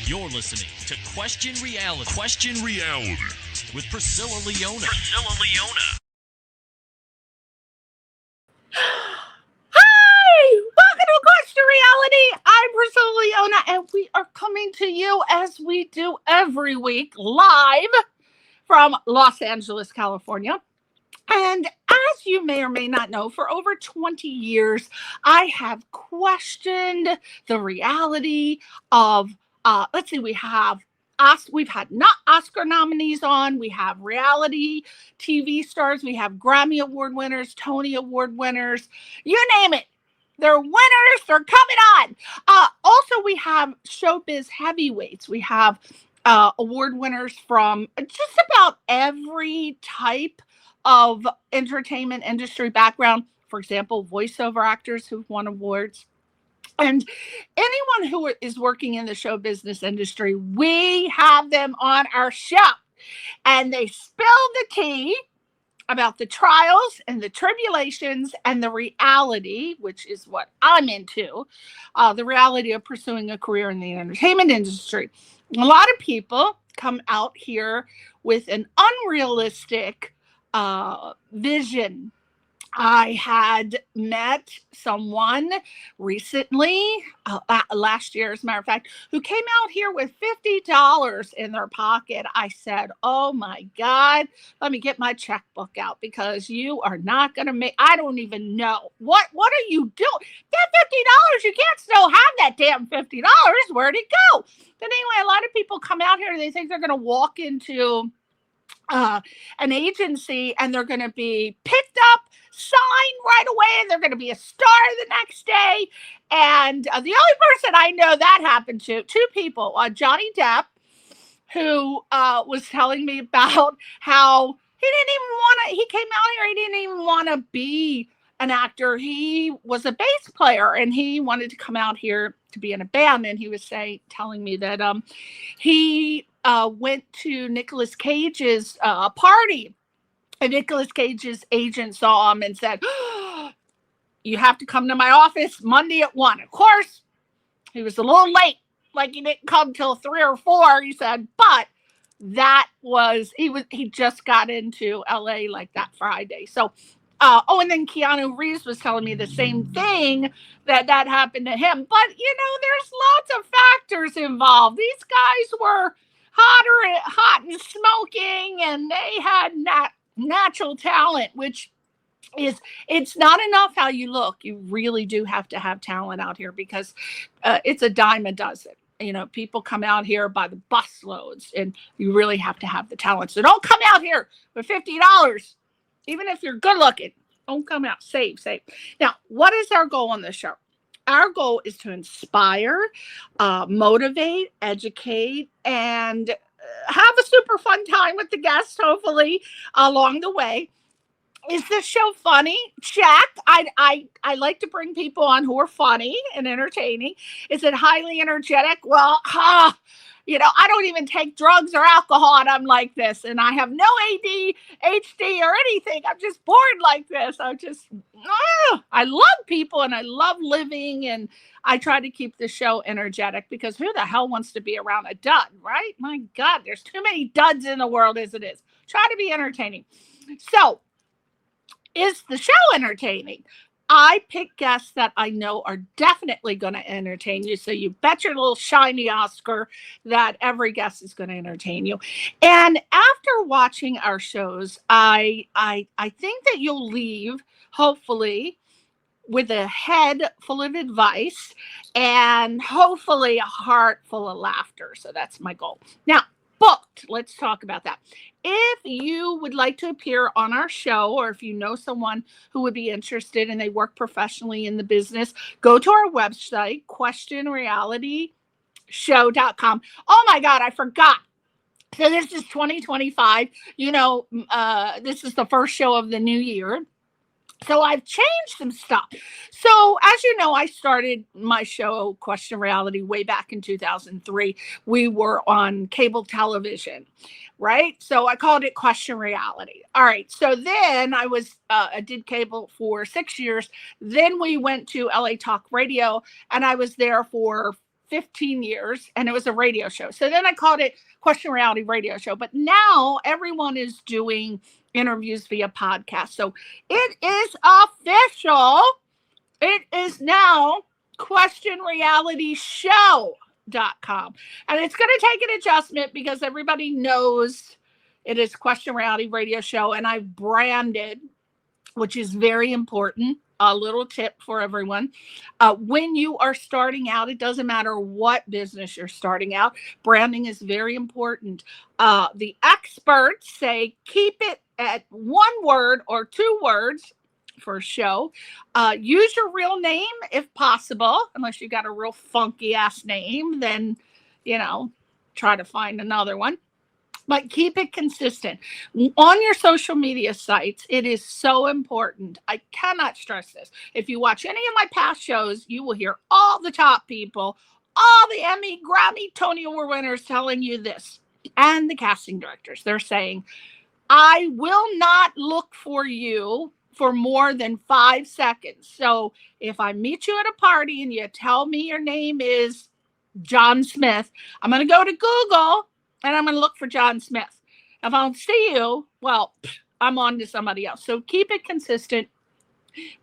You're listening to Question Reality. Question Reality with Priscilla Leona. Hi! Welcome to Question Reality. I'm Priscilla Leona, and we are coming to you as we do every week live from Los Angeles, California. And as you may or may not know, for over 20 years, I have questioned the reality of, we've had not Oscar nominees on, we have reality TV stars, we have Grammy Award winners, Tony Award winners, you name it. They're winners, they're coming on. Also, we have showbiz heavyweights. We have award winners from just about every type of entertainment industry background. For example, voiceover actors who've won awards. And anyone who is working in the show business industry, we have them on our show. And they spill the tea about the trials and the tribulations and the reality, which is what I'm into, the reality of pursuing a career in the entertainment industry. A lot of people come out here with an unrealistic vision. I had met someone recently, last year, as a matter of fact, who came out here with $50 in their pocket. I said, oh my God, let me get my checkbook out because you are not going to make, I don't even know. What are you doing? That $50, you can't still have that damn $50. Where'd it go? But anyway, a lot of people come out here and they think they're going to walk into an agency and they're going to be picked up, signed right away, and they're going to be a star the next day. And the only person I know that happened to, two people, Johnny Depp, who was telling me about how he came out here, he didn't even want to be an actor. He was a bass player and he wanted to come out here to be in a band. And he was telling me that he went to Nicolas Cage's party, and Nicolas Cage's agent saw him and said, you have to come to my office Monday at 1. Of course, he was a little late. Like he didn't come till 3 or 4, he said, but that was, he just got into LA like that Friday. So, and then Keanu Reeves was telling me the same thing, that happened to him. But, there's lots of factors involved. These guys were hot and smoking, and they had natural talent, which is, it's not enough how you look. You really do have to have talent out here because it's a dime a dozen. People come out here by the busloads, and you really have to have the talent. So don't come out here with $50. Even if you're good looking, don't come out. Save. Now, what is our goal on this show? Our goal is to inspire, motivate, educate, and have a super fun time with the guests, hopefully, along the way. Is this show funny? Check. I like to bring people on who are funny and entertaining. Is it highly energetic? Well, I don't even take drugs or alcohol, and I'm like this. And I have no ADHD or anything. I'm just born like this. I love people and I love living, and I try to keep the show energetic because who the hell wants to be around a dud, right? My God, there's too many duds in the world as it is. Try to be entertaining. So, is the show entertaining? I pick guests that I know are definitely going to entertain you. So you bet your little shiny Oscar that every guest is going to entertain you. And after watching our shows, I think that you'll leave, hopefully, with a head full of advice and hopefully a heart full of laughter. So that's my goal. Now, booked. Let's talk about that. If you would like to appear on our show, or if you know someone who would be interested and they work professionally in the business, go to our website, questionrealityshow.com. Oh my God, I forgot. So this is 2025. This is the first show of the new year. So I've changed some stuff. So as you know, I started my show, Question Reality, way back in 2003. We were on cable television, right? So I called it Question Reality. All right. So then I did cable for 6 years. Then we went to LA Talk Radio, and I was there for 15 years, and it was a radio show. So then I called it Question Reality Radio Show. But now everyone is doing interviews via podcast. So it is official. It is now questionrealityshow.com. And it's going to take an adjustment because everybody knows it is Question Reality Radio Show. And I've branded, which is very important. A little tip for everyone. When you are starting out, it doesn't matter what business you're starting out. Branding is very important. The experts say keep it at one word or two words for a show. Use your real name if possible, unless you got a real funky ass name, then, try to find another one. But keep it consistent. On your social media sites, it is so important. I cannot stress this. If you watch any of my past shows, you will hear all the top people, all the Emmy, Grammy, Tony Award winners telling you this. And the casting directors, they're saying, I will not look for you for more than 5 seconds. So if I meet you at a party and you tell me your name is John Smith, I'm going to go to Google and I'm going to look for John Smith. If I don't see you, well, I'm on to somebody else. So keep it consistent.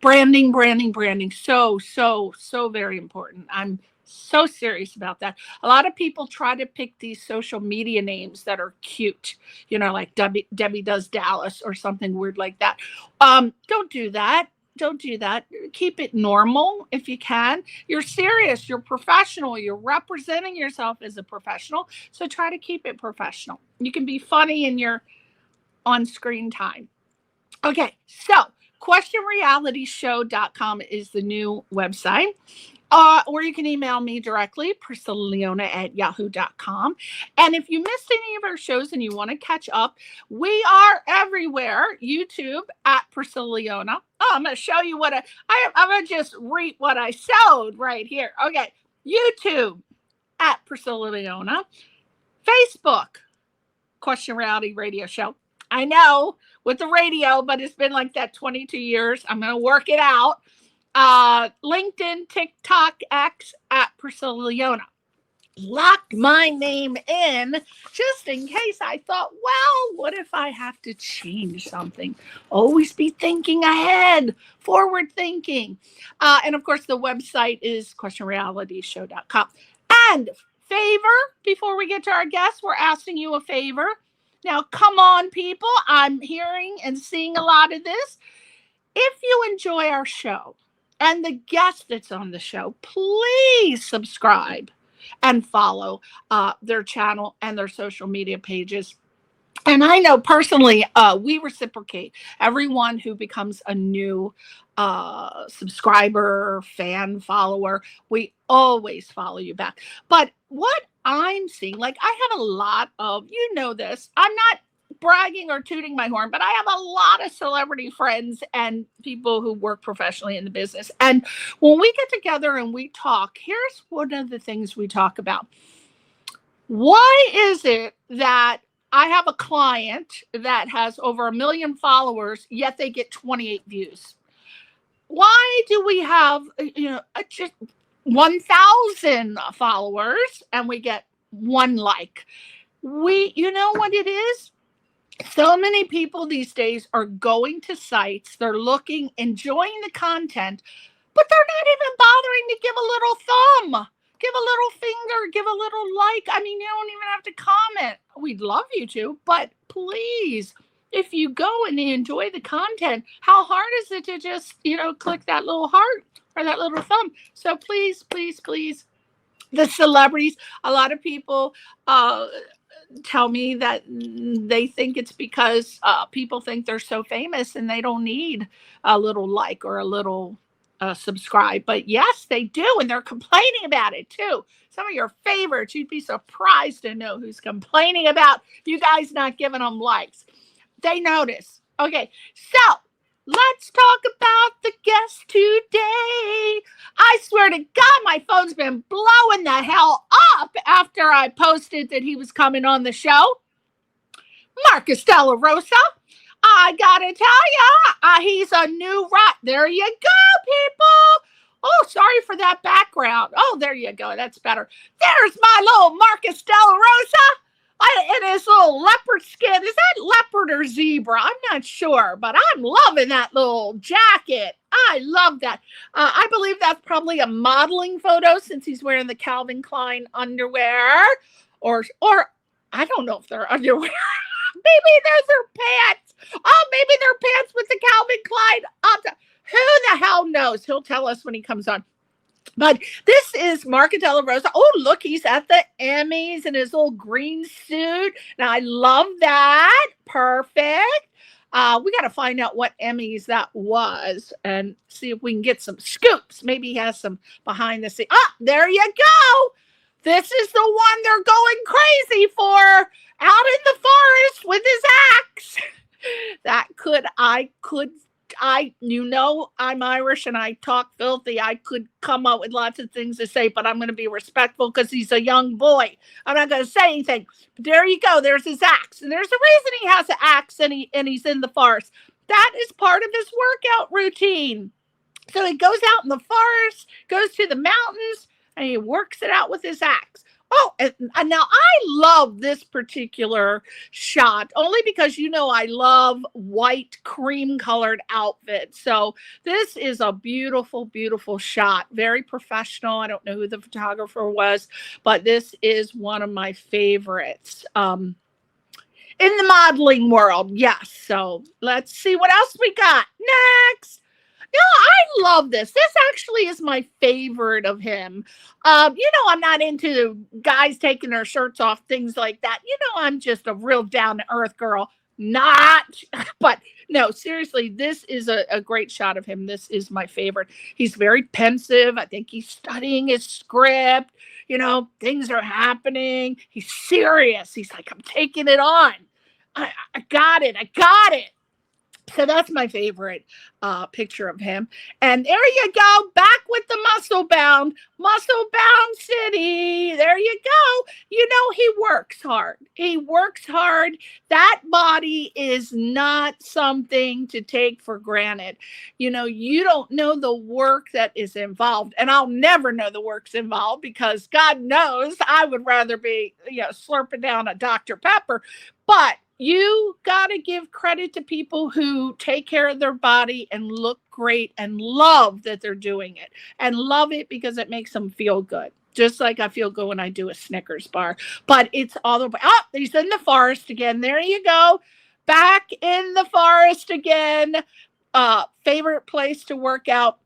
Branding. So very important. I'm so serious about that. A lot of people try to pick these social media names that are cute, like Debbie Does Dallas or something weird like that. Don't do that. Keep it normal if you can. You're serious. You're professional. You're representing yourself as a professional. So try to keep it professional. You can be funny in your on-screen time. Okay, so questionrealityshow.com is the new website. Or you can email me directly, priscillaleona@yahoo.com. And if you missed any of our shows and you want to catch up, we are everywhere. YouTube at Priscilla Leona. Oh, I'm going to show you I'm going to just read what I sewed right here. Okay. YouTube at Priscilla Leona. Facebook, Question Reality Radio Show. I know with the radio, but it's been like that 22 years. I'm going to work it out. LinkedIn, TikTok, X at Priscilla Leona. Lock my name in just in case. I thought, well, what if I have to change something? Always be thinking ahead, forward thinking. And of course, the website is questionrealityshow.com. And favor, before we get to our guests, we're asking you a favor. Now, come on, people. I'm hearing and seeing a lot of this. If you enjoy our show, and the guest that's on the show, please subscribe and follow their channel and their social media pages. And I know personally, we reciprocate everyone who becomes a new subscriber, fan, follower. We always follow you back. But what I'm seeing, like I have a lot of, this, I'm not bragging or tooting my horn, but I have a lot of celebrity friends and people who work professionally in the business. And when we get together and we talk, here's one of the things we talk about. Why is it that I have a client that has over 1 million followers, yet they get 28 views? Why do we have, just 1,000 followers and we get 1 like? You know what it is? So many people these days are going to sites, they're looking, enjoying the content, but they're not even bothering to give a little thumb, give a little finger, give a little like. I mean, you don't even have to comment. We'd love you to, but please, if you go and you enjoy the content, how hard is it to just, click that little heart or that little thumb? So please, the celebrities, a lot of people, tell me that they think it's because people think they're so famous and they don't need a little like or a little subscribe. But yes, they do. And they're complaining about it too. Some of your favorites, you'd be surprised to know who's complaining about you guys not giving them likes. They notice. Okay, so let's talk about the guest today. I swear to God, my phone's been blowing the hell up after I posted that he was coming on the show. Marcus Della Rosa. I gotta tell ya, he's a new rock. There you go, people. Oh, sorry for that background. Oh, there you go. That's better. There's my little Marcus Della Rosa. And his little leopard skin. Is that leopard or zebra? I'm not sure, but I'm loving that little jacket. I love that. I believe that's probably a modeling photo since he's wearing the Calvin Klein underwear. Or I don't know if they're underwear. Maybe those are pants. Oh, maybe they're pants with the Calvin Klein. Who the hell knows? He'll tell us when he comes on. But this is Marcus Della Rosa. Oh, look, he's at the Emmys in his little green suit. Now, I love that. Perfect. We got to find out what Emmys that was and see if we can get some scoops. Maybe he has some behind the scenes. Ah, there you go. This is the one they're going crazy for out in the forest with his axe. I'm Irish and I talk filthy. I could come up with lots of things to say, but I'm going to be respectful because he's a young boy. I'm not going to say anything. But there you go. There's his axe. And there's a reason he has an axe and he's in the forest. That is part of his workout routine. So he goes out in the forest, goes to the mountains, and he works it out with his axe. Oh, and now I love this particular shot only because, I love white cream colored outfits. So this is a beautiful, beautiful shot. Very professional. I don't know who the photographer was, but this is one of my favorites in the modeling world. Yes. So let's see what else we got next. I love this. This actually is my favorite of him. I'm not into guys taking their shirts off, things like that. I'm just a real down-to-earth girl. But no, seriously, this is a great shot of him. This is my favorite. He's very pensive. I think he's studying his script. Things are happening. He's serious. He's like, I'm taking it on. I got it. So that's my favorite picture of him. And there you go. Back with the Muscle Bound City. There you go. He works hard. That body is not something to take for granted. You don't know the work that is involved. And I'll never know the work's involved because God knows I would rather be, slurping down a Dr. Pepper. But you got to give credit to people who take care of their body and look great and love that they're doing it and love it because it makes them feel good. Just like I feel good when I do a Snickers bar. But it's all the way. Oh, he's in the forest again. There you go. Back in the forest again. Favorite place to work out.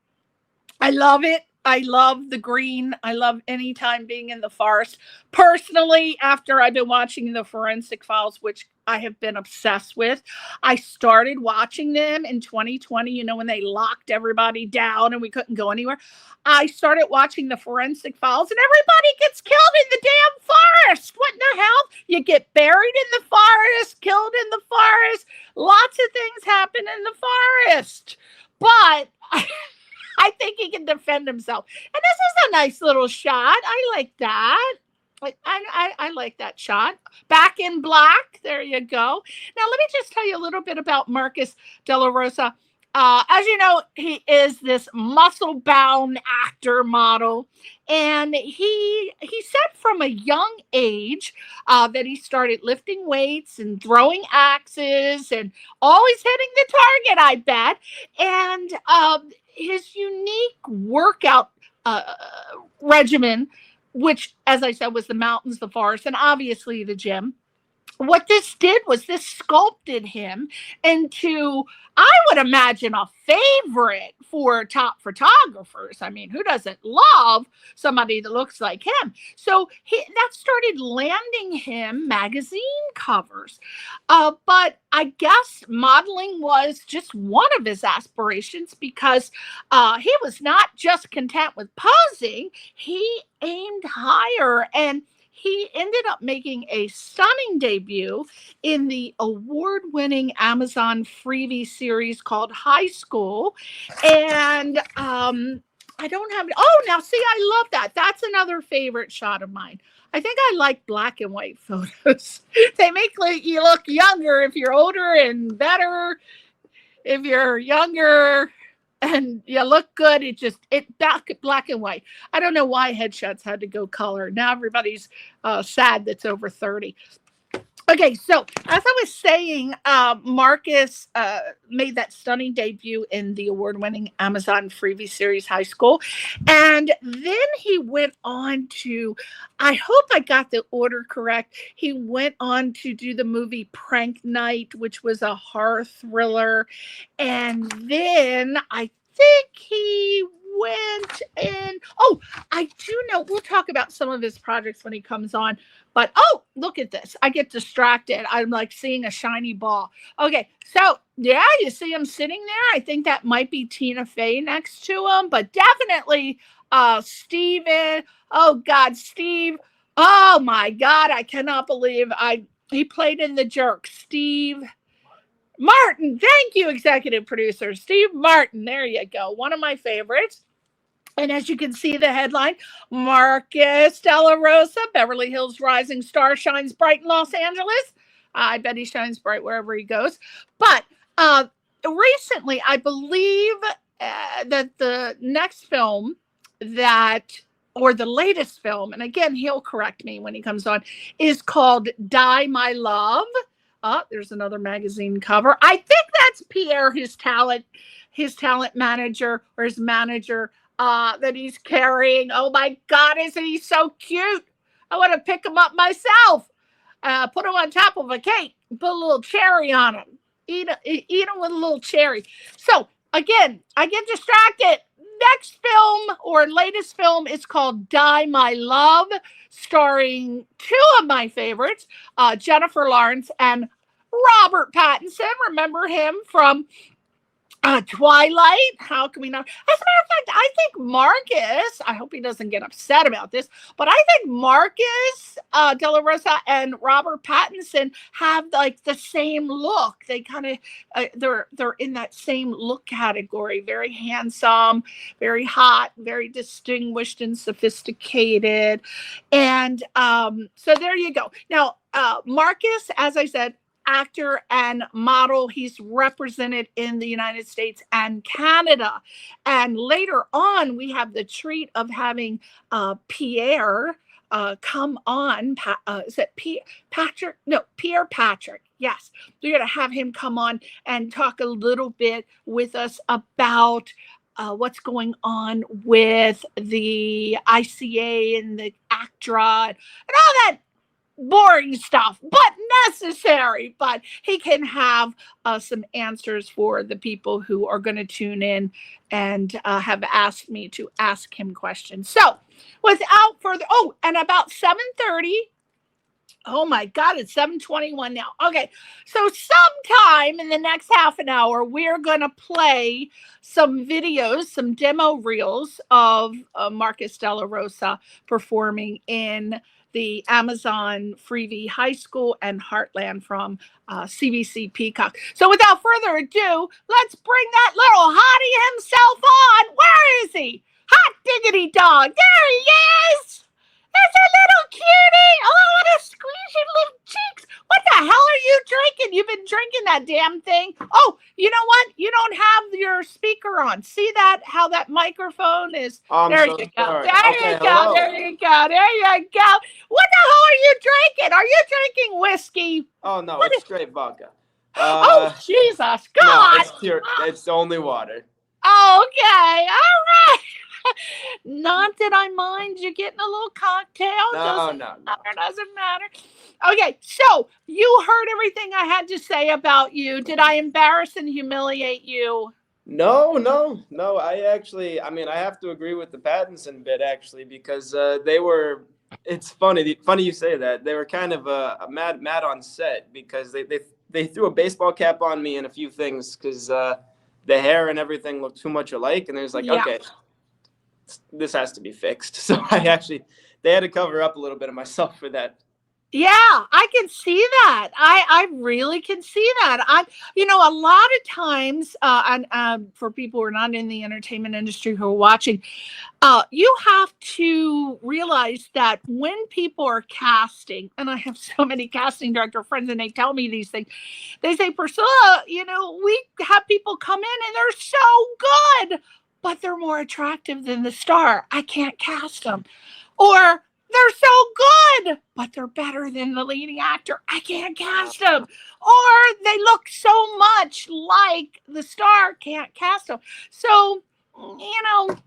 I love it. I love the green. I love any time being in the forest. Personally, after I've been watching the Forensic Files, which I have been obsessed with, I started watching them in 2020, when they locked everybody down and we couldn't go anywhere. I started watching the Forensic Files and everybody gets killed in the damn forest. What in the hell? You get buried in the forest, killed in the forest. Lots of things happen in the forest. But I think he can defend himself. And this is a nice little shot. I like that. I like that shot. Back in black. There you go. Now, let me just tell you a little bit about Marcus Della Rosa. As you know, he is this muscle-bound actor model. And he said from a young age that he started lifting weights and throwing axes and always hitting the target, I bet. And his unique workout regimen, which, as I said, was the mountains, the forest, and obviously the gym. What this did was this sculpted him into, I would imagine, a favorite for top photographers. I mean, who doesn't love somebody that looks like him? So that started landing him magazine covers. But I guess modeling was just one of his aspirations because he was not just content with posing. He aimed higher, and he ended up making a stunning debut in the award-winning Amazon freebie series called High School. And I don't have it. Oh, now see, I love that. That's another favorite shot of mine. I think I like black and white photos. They make you look younger if you're older and better if you're younger. and you look good. It black and white. I don't know why headshots had to go color. Now everybody's sad that's over 30. Okay, so as I was saying, Marcus made that stunning debut in the award-winning Amazon Freebie series High School. And then he went on to, I hope I got the order correct, he went on to do the movie Prank Night, which was a horror thriller. And then I think he went in, oh, I do know, we'll talk about some of his projects when he comes on. But, oh, look at this. I get distracted. I'm like seeing a shiny ball. Okay, so, yeah, you see him sitting there. I think that might be Tina Fey next to him. But definitely Steven. Oh, God, Steve. Oh, my God, I cannot believe he played in The Jerk. Steve Martin. Thank you, executive producer. Steve Martin. There you go. One of my favorites. And as you can see the headline, Marcus Della Rosa, Beverly Hills rising star, shines bright in Los Angeles. I bet he shines bright wherever he goes. But recently, I believe that the next film or the latest film, and again, he'll correct me when he comes on, is called Die My Love. There's another magazine cover. I think that's Pierre, his talent manager, or his manager, that he's carrying. Oh my God, isn't he so cute? I want to pick him up myself. Put him on top of a cake. Put a little cherry on him. Eat him with a little cherry. So again, I get distracted. Next film or latest film is called Die My Love, starring two of my favorites, Jennifer Lawrence and Robert Pattinson. Remember him from Twilight. How can we not? As a matter of fact, I think Marcus, I hope he doesn't get upset about this, but I think Marcus Della Rosa and Robert Pattinson have like the same look. They kind of they're in that same look category. Very handsome, very hot, very distinguished and sophisticated. And so there you go. Now Marcus, as I said, actor and model. He's represented in the United States and Canada. And later on, we have the treat of having Pierre come on. Is it Patrick? No, Pierre Patrick. Yes. We're going to have him come on and talk a little bit with us about what's going on with the ICA and the ACTRA and all that boring stuff, but necessary. But he can have some answers for the people who are going to tune in and have asked me to ask him questions. So without further, and about 7:30, oh my God, it's 7:21 now. Okay, so sometime in the next half an hour, we're going to play some videos, some demo reels of Marcus Della Rosa performing in the Amazon Freebie High School and Heartland from CBC Peacock. So without further ado, let's bring that little hottie himself on. Where is he? Hot diggity dog. There he is. It's a little cutie. Oh, what a squeezy little cheeks. What the hell are you drinking? You've been drinking that damn thing. Oh, you know what? You don't have your speaker on. See that? How that microphone is? There you go. There you go. There you go. There you go. What the hell are you drinking? Are you drinking whiskey? Oh, no. It's straight vodka. Oh, Jesus. God. No, it's only water. Okay. All right. Not that I mind you getting a little cocktail. No. Doesn't matter. Okay, so you heard everything I had to say about you. Did I embarrass and humiliate you? No. I have to agree with the Pattinson bit, actually, because they were. It's funny you say that. They were kind of mad on set because they threw a baseball cap on me and a few things because the hair and everything looked too much alike, and there's like, okay, this has to be fixed. So they had to cover up a little bit of myself for that Yeah, I can see that. I really can see that. A lot of times, and for people who are not in the entertainment industry who are watching, you have to realize that when people are casting, and I have so many casting director friends, and they tell me these things. They say, Priscilla, we have people come in and they're so good, but they're more attractive than the star. I can't cast them. Or they're so good, but they're better than the leading actor. I can't cast them. Or they look so much like the star, can't cast them. So,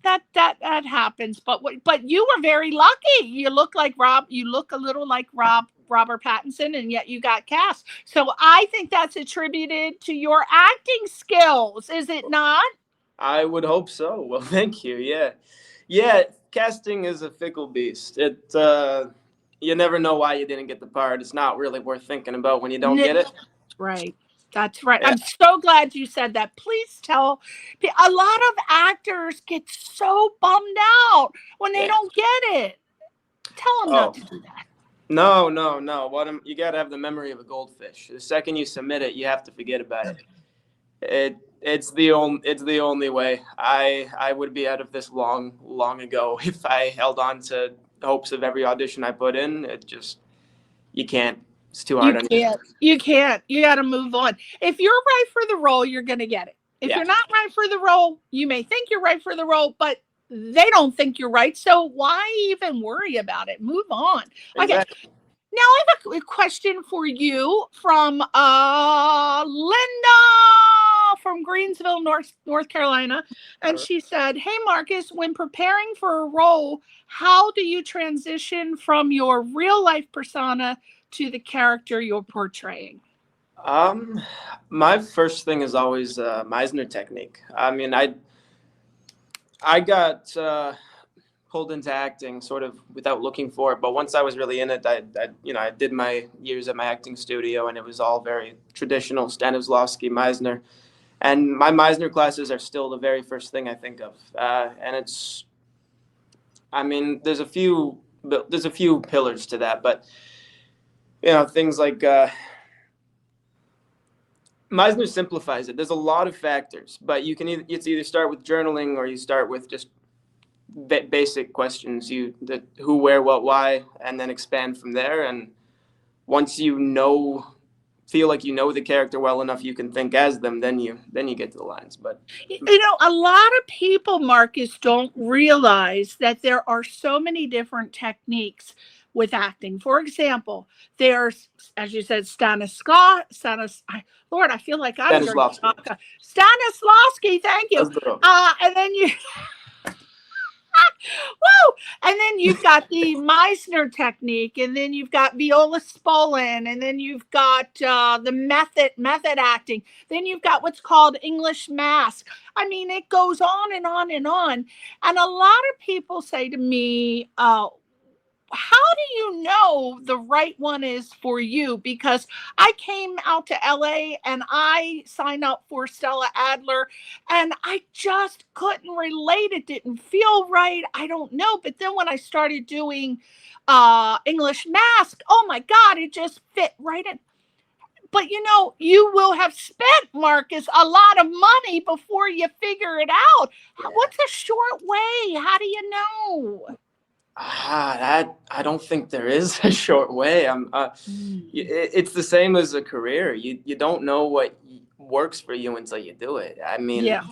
that happens. But you were very lucky. You look like Rob. You look a little like Robert Pattinson, and yet you got cast. So I think that's attributed to your acting skills, is it not? I would hope so. Well, thank you. Yeah. Casting is a fickle beast. You never know why you didn't get the part. It's not really worth thinking about when you don't get it. Right. That's right. Yeah. I'm so glad you said that. Please tell. A lot of actors get so bummed out when they don't get it. Tell them not to do that. No. You got to have the memory of a goldfish. The second you submit it, you have to forget about it. It's the only way. I would be out of this long ago if I held on to hopes of every audition I put in. You can't. It's too hard. You can't. You got to move on. If you're right for the role, you're going to get it. If you're not right for the role, you may think you're right for the role, but they don't think you're right. So why even worry about it? Move on. Exactly. Okay. Now I have a question for you from Linda from Greensville, North Carolina. And she said, hey, Marcus, when preparing for a role, how do you transition from your real life persona to the character you're portraying? My first thing is always Meisner technique. I mean, I got pulled into acting sort of without looking for it, but once I was really in it, I did my years at my acting studio, and it was all very traditional, Stanislavski, Meisner, and my Meisner classes are still the very first thing I think of, and there's a few pillars to that, but things like Meisner simplifies it. There's a lot of factors, but you can either start with journaling or you start with just basic questions, who, where, what, why, and then expand from there. And once you feel like you know the character well enough, you can think as them, then you get to the lines. But a lot of people, Marcus, don't realize that there are so many different techniques with acting. For example, there's, as you said, Lord, I feel like I'm Stanislavski. Thank you. And then you woo! And then you've got the Meisner technique, and then you've got Viola Spolin, and then you've got the method acting. Then you've got what's called English mask. I mean, it goes on and on and on. And a lot of people say to me, how do you know the right one is for you? Because I came out to LA and I signed up for Stella Adler and I just couldn't relate. It didn't feel right. I don't know. But then when I started doing English mask, oh my God, it just fit right in. But you will have spent, Marcus, a lot of money before you figure it out. Yeah. What's a short way? How do you know? I don't think there is a short way. It's the same as a career. You don't know what works for you until you do it. I mean, yeah.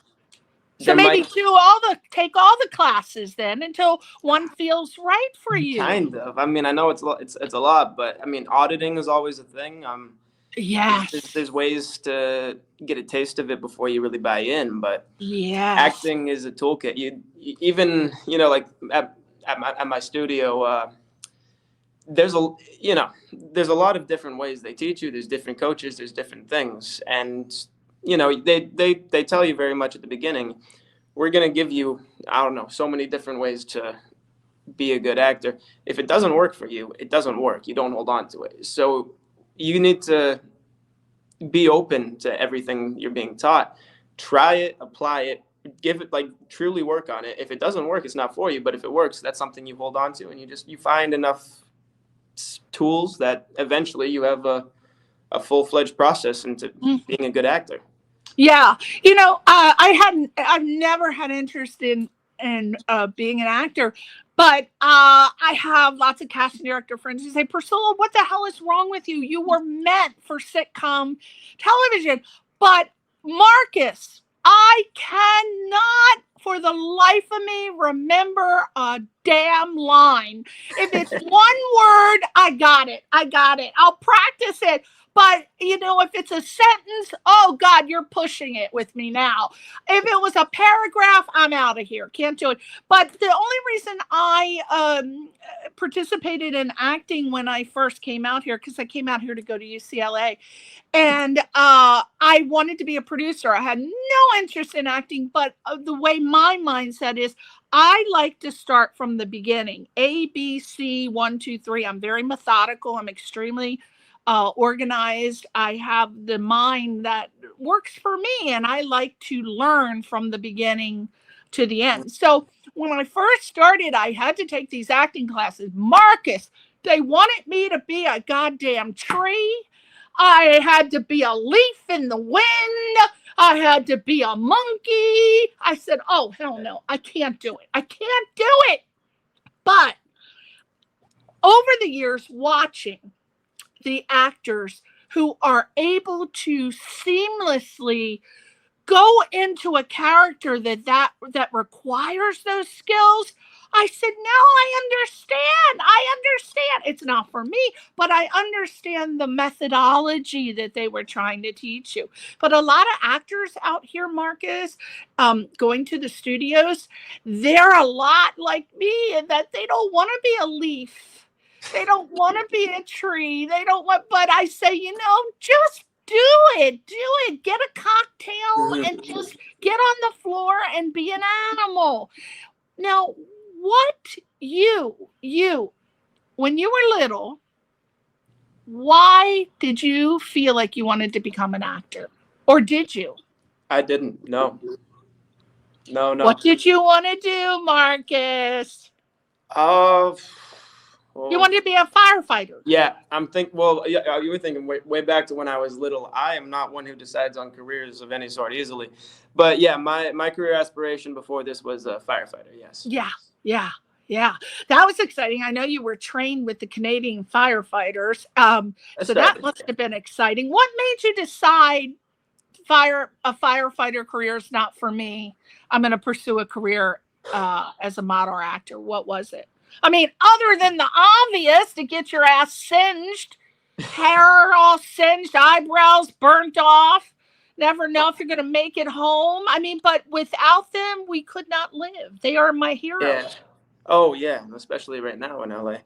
So maybe take all the classes then until one feels right for you. Kind of. I mean, I know it's a lot, but I mean, auditing is always a thing. Yes. There's ways to get a taste of it before you really buy in, but acting is a toolkit. You even like at my studio, there's a lot of different ways they teach you. There's different coaches, there's different things. And, they tell you very much at the beginning, we're going to give you, I don't know, so many different ways to be a good actor. If it doesn't work for you, it doesn't work. You don't hold on to it. So you need to be open to everything you're being taught. Try it, apply it, give it, truly work on it. If it doesn't work, it's not for you. But if it works, that's something you hold on to, and you find enough tools that eventually you have a full-fledged process into being a good actor. Yeah. I've never had interest in being an actor, but I have lots of casting director friends who say, Priscilla, what the hell is wrong with you? You were meant for sitcom television. But Marcus, I cannot for the life of me remember a damn line. If it's one word, I got it. I'll practice it. But, if it's a sentence, oh, God, you're pushing it with me now. If it was a paragraph, I'm out of here. Can't do it. But the only reason I participated in acting when I first came out here, because I came out here to go to UCLA, and I wanted to be a producer. I had no interest in acting, but the way my mindset is, I like to start from the beginning. A, B, C, 1, 2, 3. I'm very methodical. I'm extremely organized. I have the mind that works for me, and I like to learn from the beginning to the end. So when I first started, I had to take these acting classes. Marcus, they wanted me to be a goddamn tree. I had to be a leaf in the wind. I had to be a monkey. I said, oh, hell no, I can't do it. But over the years, watching the actors who are able to seamlessly go into a character that requires those skills, I said, now I understand. It's not for me, but I understand the methodology that they were trying to teach you. But a lot of actors out here, Marcus, going to the studios, they're a lot like me in that they don't want to be a leaf. They don't want to be a tree. But I say, just do it. Get a cocktail and just get on the floor and be an animal. Now, when you were little, why did you feel like you wanted to become an actor? Or did you? I didn't. No. What did you want to do, Marcus? You wanted to be a firefighter. Yeah, you were thinking way back to when I was little. I am not one who decides on careers of any sort easily. But yeah, my career aspiration before this was a firefighter, yes. Yeah. That was exciting. I know you were trained with the Canadian firefighters. So that must have been exciting. What made you decide a firefighter career is not for me? I'm going to pursue a career as a model or actor. What was it? I mean, other than the obvious, to get your ass singed, hair all singed, eyebrows burnt off, never know if you're going to make it home. I mean, but without them, we could not live. They are my heroes. Yeah. Oh, yeah, especially right now in LA.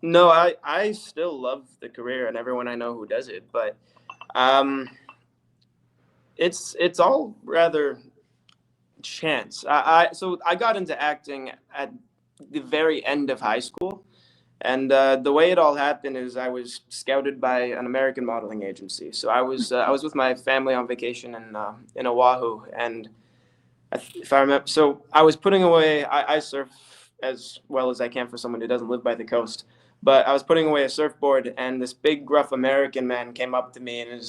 No, I still love the career and everyone I know who does it, but it's all rather chance. So I got into acting at the very end of high school, and the way it all happened is I was scouted by an American modeling agency. So I was with my family on vacation in Oahu, and if I remember, so I was putting away. I surf as well as I can for someone who doesn't live by the coast. But I was putting away a surfboard, and this big, gruff American man came up to me, and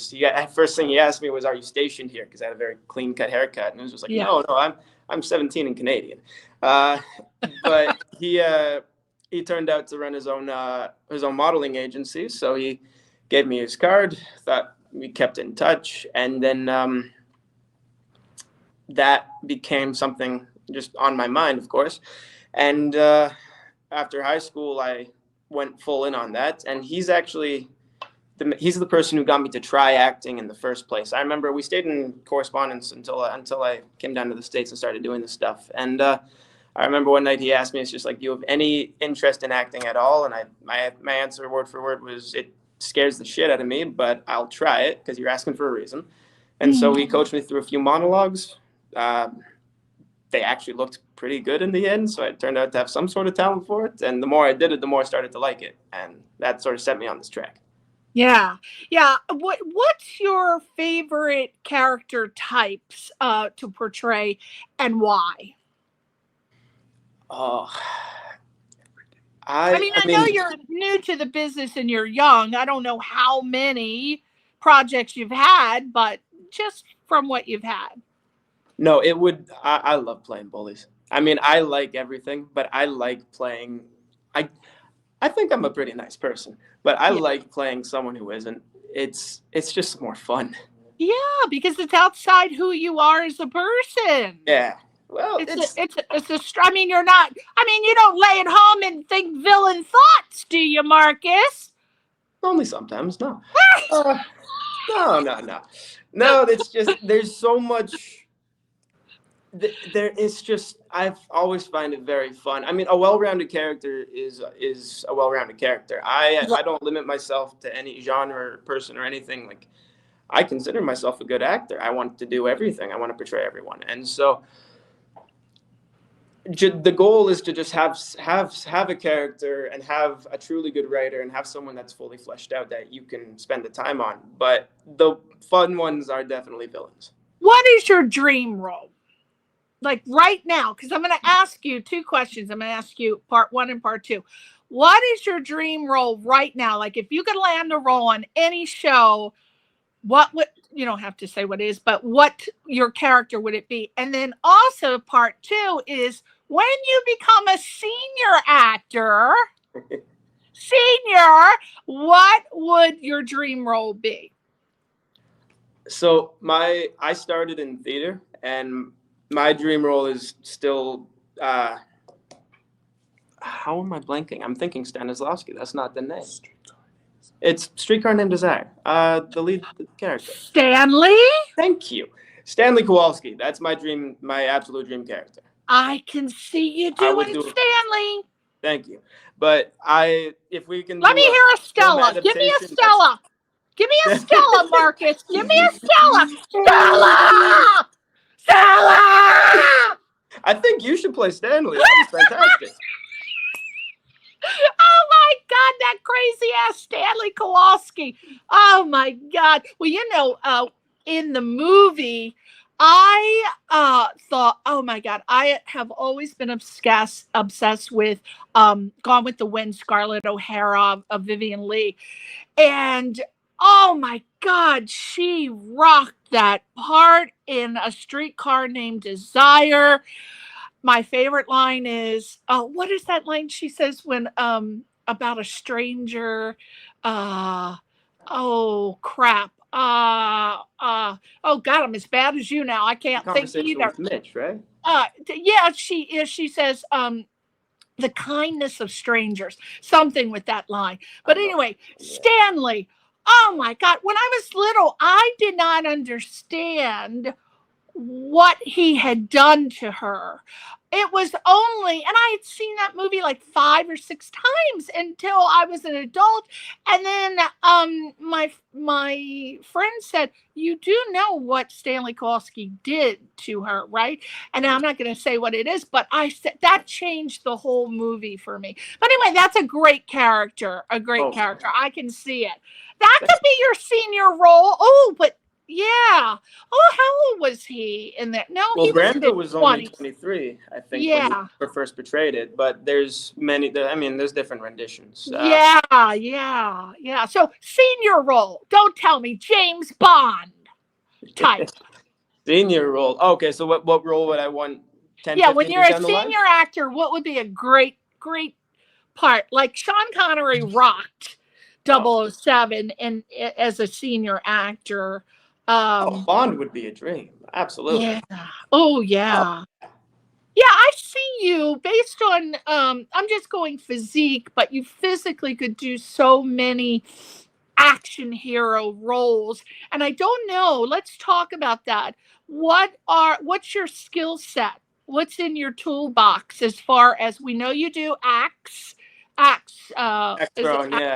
first thing he asked me was, "Are you stationed here?" Because I had a very clean-cut haircut, and he was just like, Yeah. "No, I'm 17 and Canadian." But he turned out to run his own modeling agency, so he gave me his card. Thought we kept in touch, and then that became something just on my mind, of course. And after high school, I went full in on that, and he's actually he's the person who got me to try acting in the first place. I remember we stayed in correspondence until I came down to the States and started doing this stuff. And I remember one night he asked me, it's just like, "Do you have any interest in acting at all?" And my answer word for word was, "It scares the shit out of me, but I'll try it because you're asking for a reason." And so he coached me through a few monologues. They actually looked pretty good in the end, so I turned out to have some sort of talent for it. And the more I did it, the more I started to like it, and that sort of set me on this track. Yeah. What's your favorite character types to portray, and why? Oh, I mean, I know you're new to the business and you're young. I don't know how many projects you've had, but just from what you've had. No, it would. I love playing bullies. I mean, I like everything, but I like playing. I think I'm a pretty nice person, but I like playing someone who isn't. It's just more fun. Yeah, because it's outside who you are as a person. Yeah. Well, I mean, you're not. I mean, you don't lay at home and think villain thoughts, do you, Marcus? Only sometimes. No. No. It's just there's so much. It's just I've always find it very fun. I mean, a well-rounded character is a well-rounded character. I don't limit myself to any genre or person or anything. Like, I consider myself a good actor. I want to do everything. I want to portray everyone, and so the goal is to just have a character and have a truly good writer and have someone that's fully fleshed out that you can spend the time on. But the fun ones are definitely villains. What is your dream role? Like right now, because I'm going to ask you two questions. I'm going to ask you part 1 and part 2. What is your dream role right now? Like if you could land a role on any show, what would, you don't have to say what it is, but what your character would it be? And then also part 2 is when you become a senior actor, what would your dream role be? So I started in theater, and my dream role is still, how am I blanking? I'm thinking Stanislavski. That's not the name. It's Streetcar Named Desire, the lead character. Stanley? Thank you. Stanley Kowalski. That's my dream, my absolute dream character. I can see you doing Stanley. Thank you. But if we can Let me hear a Stella. Give me a Stella. Give me a Stella, Marcus. Give me a Stella. Stella! Stella! I think you should play Stanley. That was fantastic. Oh my God, that crazy ass Stanley Kowalski. Oh my God. Well, you know, in the movie, I thought, oh my God, I have always been obsessed with Gone with the Wind, Scarlett O'Hara of Vivian Leigh. And oh my God, she rocked that part in A Streetcar Named Desire. My favorite line is, what is that line she says when about a stranger? Oh crap. Oh God, I'm as bad as you now. I can't think either. With Mitch, right? Yeah, she says the kindness of strangers, something with that line. But anyway, Stanley. Oh my God, when I was little, I did not understand what he had done to her. It was only, and I had seen that movie like 5 or 6 times until I was an adult. And then my friend said, you do know what Stanley Kowalski did to her, right? And I'm not going to say what it is, but I said that changed the whole movie for me. But anyway, that's a great character, character. I can see it. That could be your senior role. Oh, but yeah. Oh, how old was he in that? No, well, he Brando was only 23, I think, when he first portrayed it. But there's there's different renditions. Yeah. So senior role. Don't tell me James Bond type. Senior role. Okay, so what role would I want? 10, yeah, when you're a senior actor, what would be a great part? Like Sean Connery rocked 007 and as a senior actor. Bond would be a dream. Absolutely. Yeah. Oh yeah. Yeah, I see you based on I'm just going physique, but you physically could do so many action hero roles. And I don't know, let's talk about that. What's your skill set? What's in your toolbox as far as we know you do axe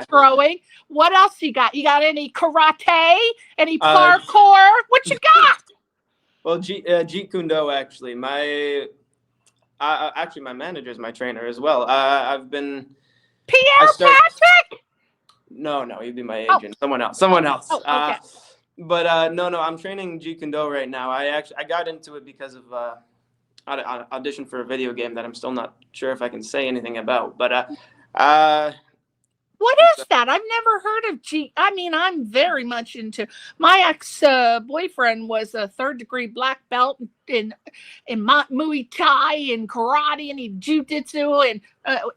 throwing. What else you got? You got any karate? Any parkour? What you got? Well, Jeet Kune Do, actually. My manager is my trainer as well. I've been Pierre Patrick? No, he'd be my agent. Someone else. Oh, okay. But no, I'm training Jeet Kune Do right now. I got into it because of I auditioned for a video game that I'm still not sure if I can say anything about. But What is that? I've never heard of I mean, I'm very much into. My ex boyfriend was a third-degree black belt in Muay Thai and karate, and he jujitsu, and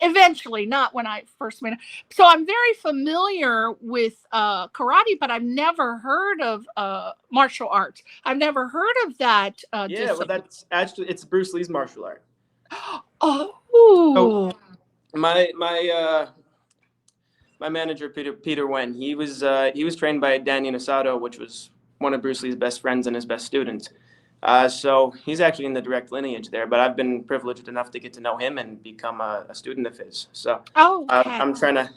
eventually, not when I first met him. So I'm very familiar with karate, but I've never heard of martial arts. I've never heard of that. Yeah, well, that's actually, it's Bruce Lee's martial art. Oh. So my manager, Peter Wen, he was trained by Danny Nosato, which was one of Bruce Lee's best friends and his best students. So he's actually in the direct lineage there, but I've been privileged enough to get to know him and become a student of his. So okay. I'm trying to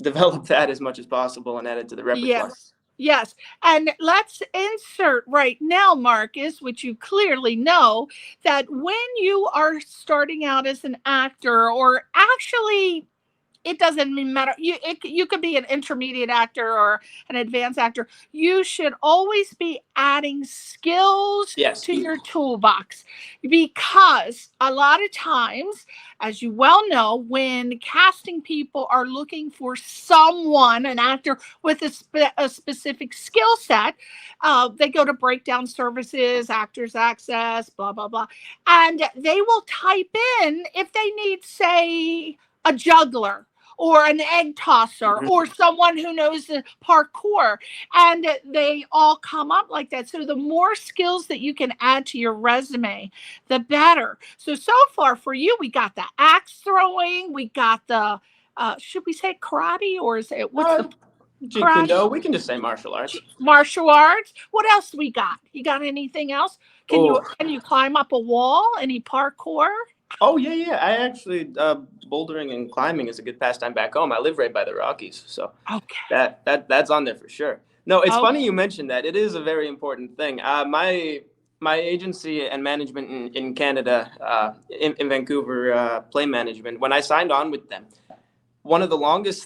develop that as much as possible and add it to the repertoire. Yes. And let's insert right now, Marcus, which you clearly know, that when you are starting out as an actor, or actually, it doesn't matter. You could be an intermediate actor or an advanced actor. You should always be adding skills to your toolbox, because a lot of times, as you well know, when casting people are looking for someone, an actor with a specific skill set, they go to Breakdown Services, Actors Access, blah, blah, blah. And they will type in if they need, say, a juggler, or an egg tosser, or someone who knows the parkour, and they all come up like that. So the more skills that you can add to your resume, the better. So far for you, we got the axe throwing, we got the, should we say karate, or is it, what's the Jeet Kune Do? We can just say martial arts. Martial arts. What else we got? You got anything else? Can you climb up a wall? Any parkour? Oh, yeah. I actually, bouldering and climbing is a good pastime back home. I live right by the Rockies, so that's on there for sure. No, it's funny you mentioned that. It is a very important thing. My agency and management in Canada, in Vancouver, Play Management, when I signed on with them,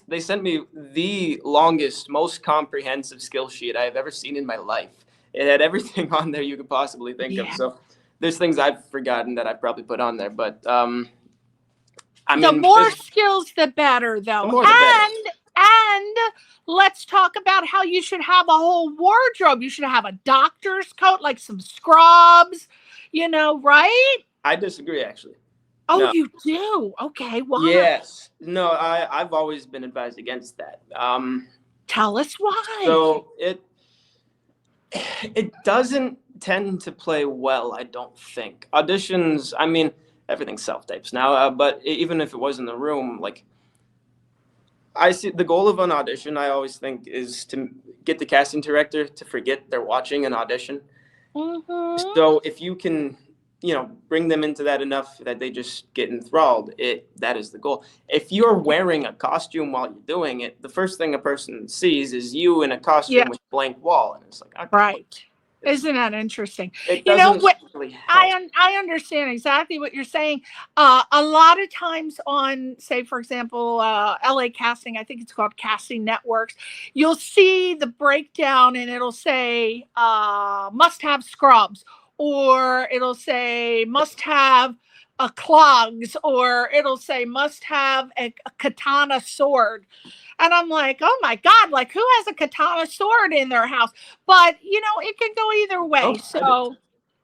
they sent me the longest, most comprehensive skill sheet I have ever seen in my life. It had everything on there you could possibly think of, so there's things I've forgotten that I probably put on there, but I mean, the more skills, the better, though. And let's talk about how you should have a whole wardrobe. You should have a doctor's coat, like some scrubs, right? I disagree, actually. Oh, no. You do? Okay, why? Yes. No, I've always been advised against that. Tell us why. So it doesn't tend to play well, I don't think. Auditions, I mean, everything's self-tapes now, but even if it was in the room, like, I see the goal of an audition, I always think, is to get the casting director to forget they're watching an audition. So if you can, bring them into that enough that they just get enthralled, that is the goal. If you're wearing a costume while you're doing it, the first thing a person sees is you in a costume with a blank wall, and it's like, okay, right. Isn't that interesting? It doesn't really help. I understand exactly what you're saying. A lot of times on, say, for example, LA Casting, I think it's called Casting Networks, you'll see the breakdown and it'll say must have scrubs, or it'll say must have clogs, or it'll say must have a katana sword. And I'm like, oh my God, like, who has a katana sword in their house? But, it can go either way. So,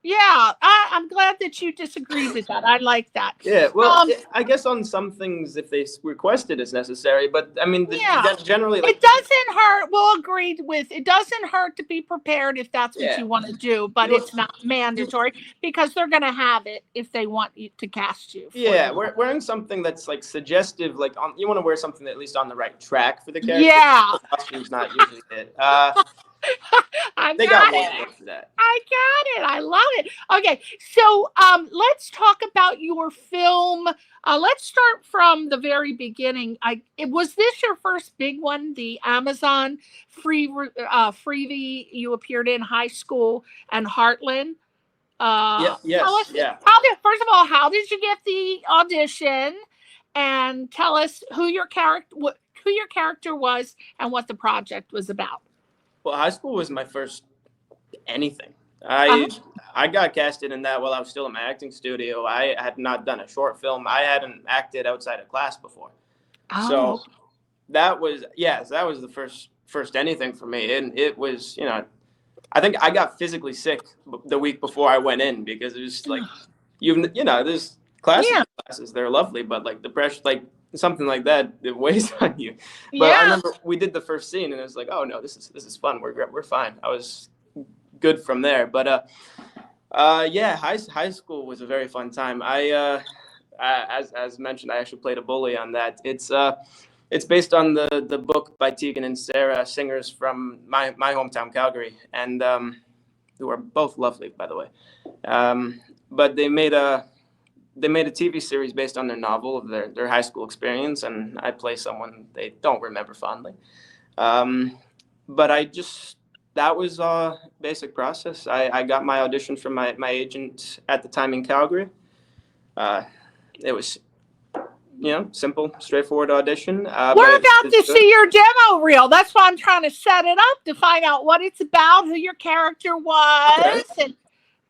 yeah, I'm glad that you disagree with that. I like that. Yeah, well, I guess on some things, if they request it, it's necessary. But, I mean, generally... it doesn't hurt. We'll agree with, it doesn't hurt to be prepared if that's what you want to do. But it's not mandatory, because they're going to have it if they want you to cast you. Yeah, wearing something that's, like, suggestive, like, you want to wear something at least on the right track for the character. Yeah. The costume's not usually it. They got it. For that. I got it. I love it. Okay, so let's talk about your film. Let's start from the very beginning. Was this your first big one, the Amazon freebie you appeared in, High School and Heartland? Yes. First of all, how did you get the audition? And tell us who your character was and what the project was about. Well, High School was my first anything. I got casted in that while I was still in my acting studio. I had not done a short film. I hadn't acted outside of class before. Oh. So that was, yes, that was the first anything for me. And it was, I think I got physically sick the week before I went in because it was like, there's Yeah. classes, they're lovely, but like the pressure, like something like that, it weighs on you. But I Yeah. remember we did the first scene and it was like, oh no, this is fun. We're fine. I was good from there. But yeah, high school was a very fun time. As mentioned, I actually played a bully on that. It's based on the book by Tegan and Sarah, singers from my hometown, Calgary, and who are both lovely, by the way. But they made a TV series based on their novel of their high school experience, and I play someone they don't remember fondly. But that was a basic process. I got my audition from my agent at the time in Calgary. It was simple, straightforward audition. We're about to see your demo reel. That's why I'm trying to set it up to find out what it's about, who your character was. Okay. And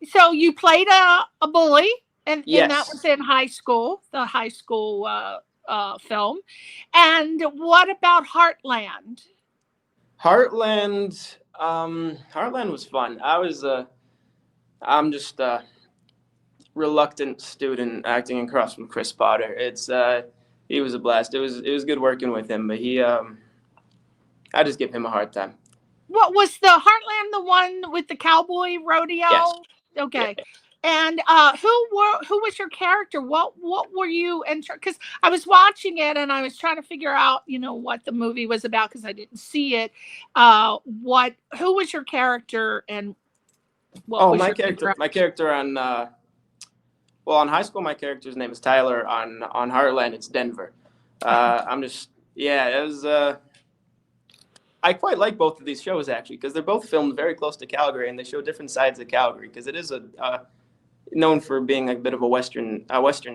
so you played a bully, and that was in high school, the high school film. And what about Heartland? Heartland was fun. I'm just reluctant student acting across from Chris Potter. He was a blast. It was good working with him, but I just give him a hard time. What was the Heartland, the one with the cowboy rodeo? Yes. Okay. Yeah. And who was your character? What were you? Because I was watching it and I was trying to figure out, what the movie was about because I didn't see it. Who was your character and what was my your character? My character on on high school, my character's name is Tyler. On Heartland, it's Denver. It was. I quite like both of these shows actually because they're both filmed very close to Calgary and they show different sides of Calgary because it is known for being a bit of a western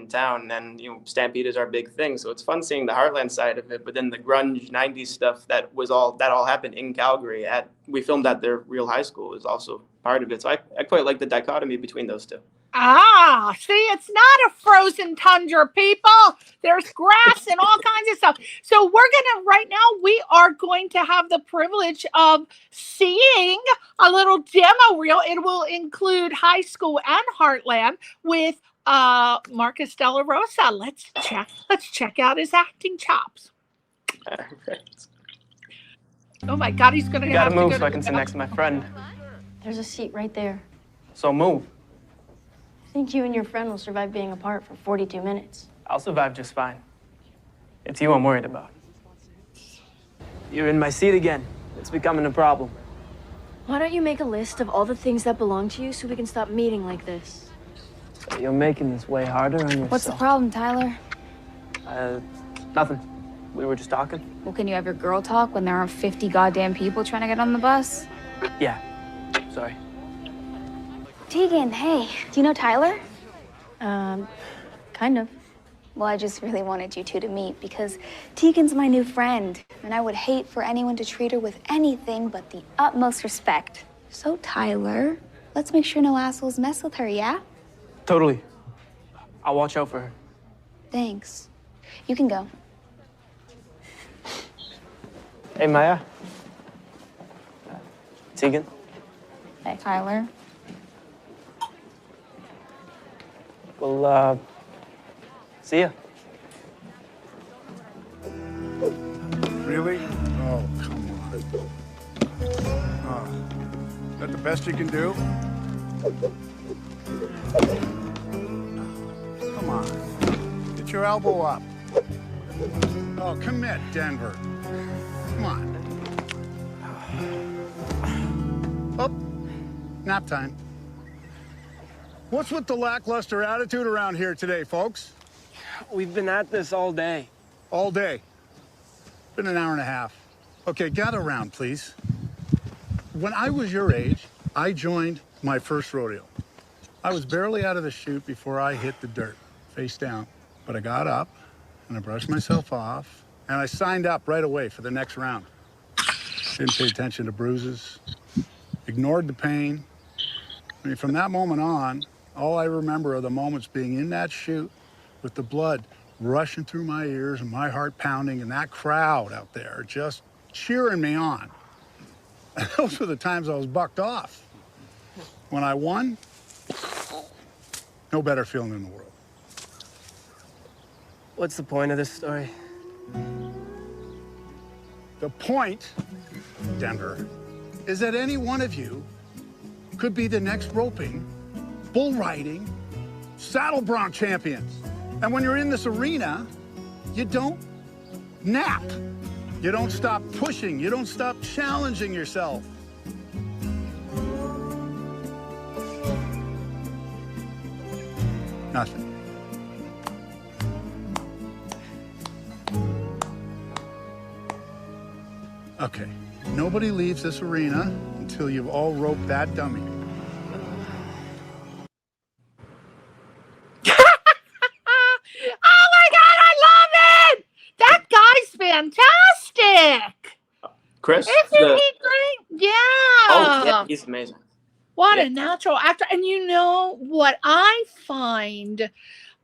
town, and Stampede is our big thing. So it's fun seeing the Heartland side of it, but then the grunge '90s stuff that all happened in Calgary. We filmed at their real high school is also part of it. So I quite like the dichotomy between those two. Ah, see, it's not a frozen tundra, people. There's grass and all kinds of stuff. So we are going to have the privilege of seeing a little demo reel. It will include high school and Heartland with Marcus Della Rosa. Let's check out his acting chops. All right. Oh my God, he's gonna have to move so I can sit next to my friend. There's a seat right there. So move. I think you and your friend will survive being apart for 42 minutes. I'll survive just fine. It's you I'm worried about. You're in my seat again. It's becoming a problem. Why don't you make a list of all the things that belong to you so we can stop meeting like this? You're making this way harder on yourself. What's the problem, Tyler? Nothing. We were just talking. Well, can you have your girl talk when there are 50 goddamn people trying to get on the bus? Yeah. Sorry. Tegan, hey. Do you know Tyler? Kind of. Well, I just really wanted you two to meet because Tegan's my new friend, and I would hate for anyone to treat her with anything but the utmost respect. So, Tyler, let's make sure no assholes mess with her, yeah? Totally. I'll watch out for her. Thanks. You can go. Hey, Maya. Tegan. Hey, Tyler. Well, see ya. Really? Oh, come on. Is that the best you can do? Come on. Get your elbow up. Oh, commit, Denver. Come on. Oh, nap time. What's with the lackluster attitude around here today, folks? We've been at this all day. All day. Been an hour and a half. Okay, gather around, please. When I was your age, I joined my first rodeo. I was barely out of the chute before I hit the dirt, face down. But I got up, and I brushed myself off, and I signed up right away for the next round. Didn't pay attention to bruises, ignored the pain. I mean, from that moment on, all I remember are the moments being in that chute with the blood rushing through my ears and my heart pounding and that crowd out there just cheering me on. And those were the times I was bucked off. When I won, no better feeling in the world. What's the point of this story? The point, Denver, is that any one of you could be the next roping, bull riding, saddle bronc champions. And when you're in this arena, you don't nap. You don't stop pushing. You don't stop challenging yourself. Nothing. Okay, nobody leaves this arena until you've all roped that dummy. Oh my God, I love it! That guy's fantastic. Chris? Isn't he great? Yeah. Oh, yeah, he's amazing. What a natural actor. And you know what I find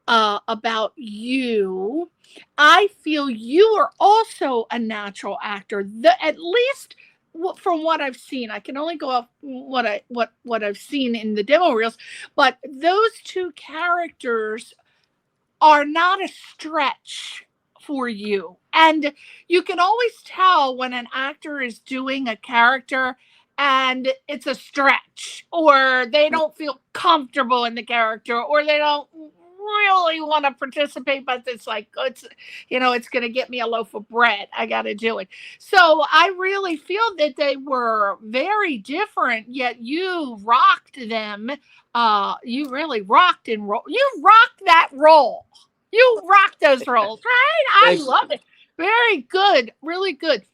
about you, I feel you are also a natural actor. At least from what I've seen, I can only go off what I've seen in the demo reels, but those two characters are not a stretch for you. And you can always tell when an actor is doing a character and it's a stretch, or they don't feel comfortable in the character, or they don't really want to participate, but it's like, it's going to get me a loaf of bread. I got to do it. So I really feel that they were very different, yet you rocked them. You really rocked and roll. You rocked that role. You rocked those roles, right? I love it. Very good. Really good.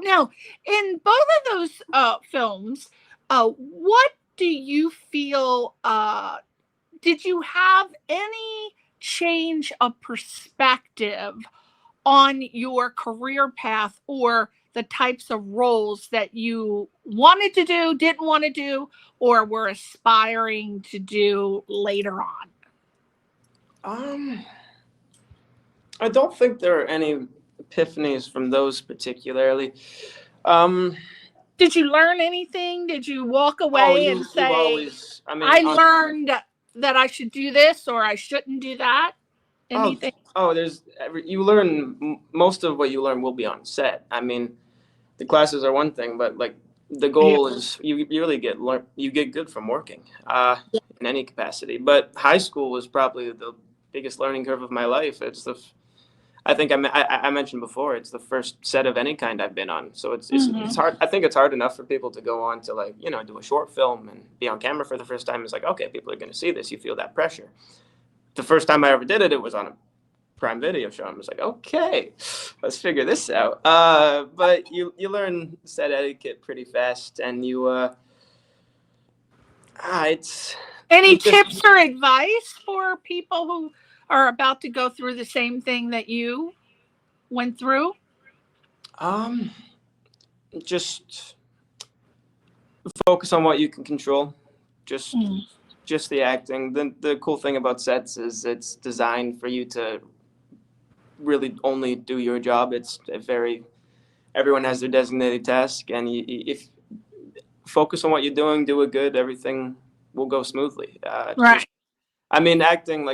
Now, in both of those films, what do you feel, did you have any change of perspective on your career path or the types of roles that you wanted to do, didn't want to do, or were aspiring to do later on? I don't think there are any epiphanies from those particularly. Did you learn anything? Did you walk away and say, I learned that I should do this or I shouldn't do that? Anything? You learn, most of what you learn will be on set. I mean, the classes are one thing, but like the goal is you really get good from working in any capacity. But high school was probably the biggest learning curve of my life. I think I mentioned before, it's the first set of any kind I've been on. So it's hard. I think it's hard enough for people to go on to do a short film and be on camera for the first time. It's like, okay, people are going to see this. You feel that pressure. The first time I ever did it, it was on a Prime Video show. I was like, okay, let's figure this out. But you learn set etiquette pretty fast, and Any tips or advice for people who are about to go through the same thing that you went through? Just focus on what you can control. Just the acting. The cool thing about sets is it's designed for you to really only do your job. Everyone has their designated task, and if focus on what you're doing, do it good, everything will go smoothly. Right. Acting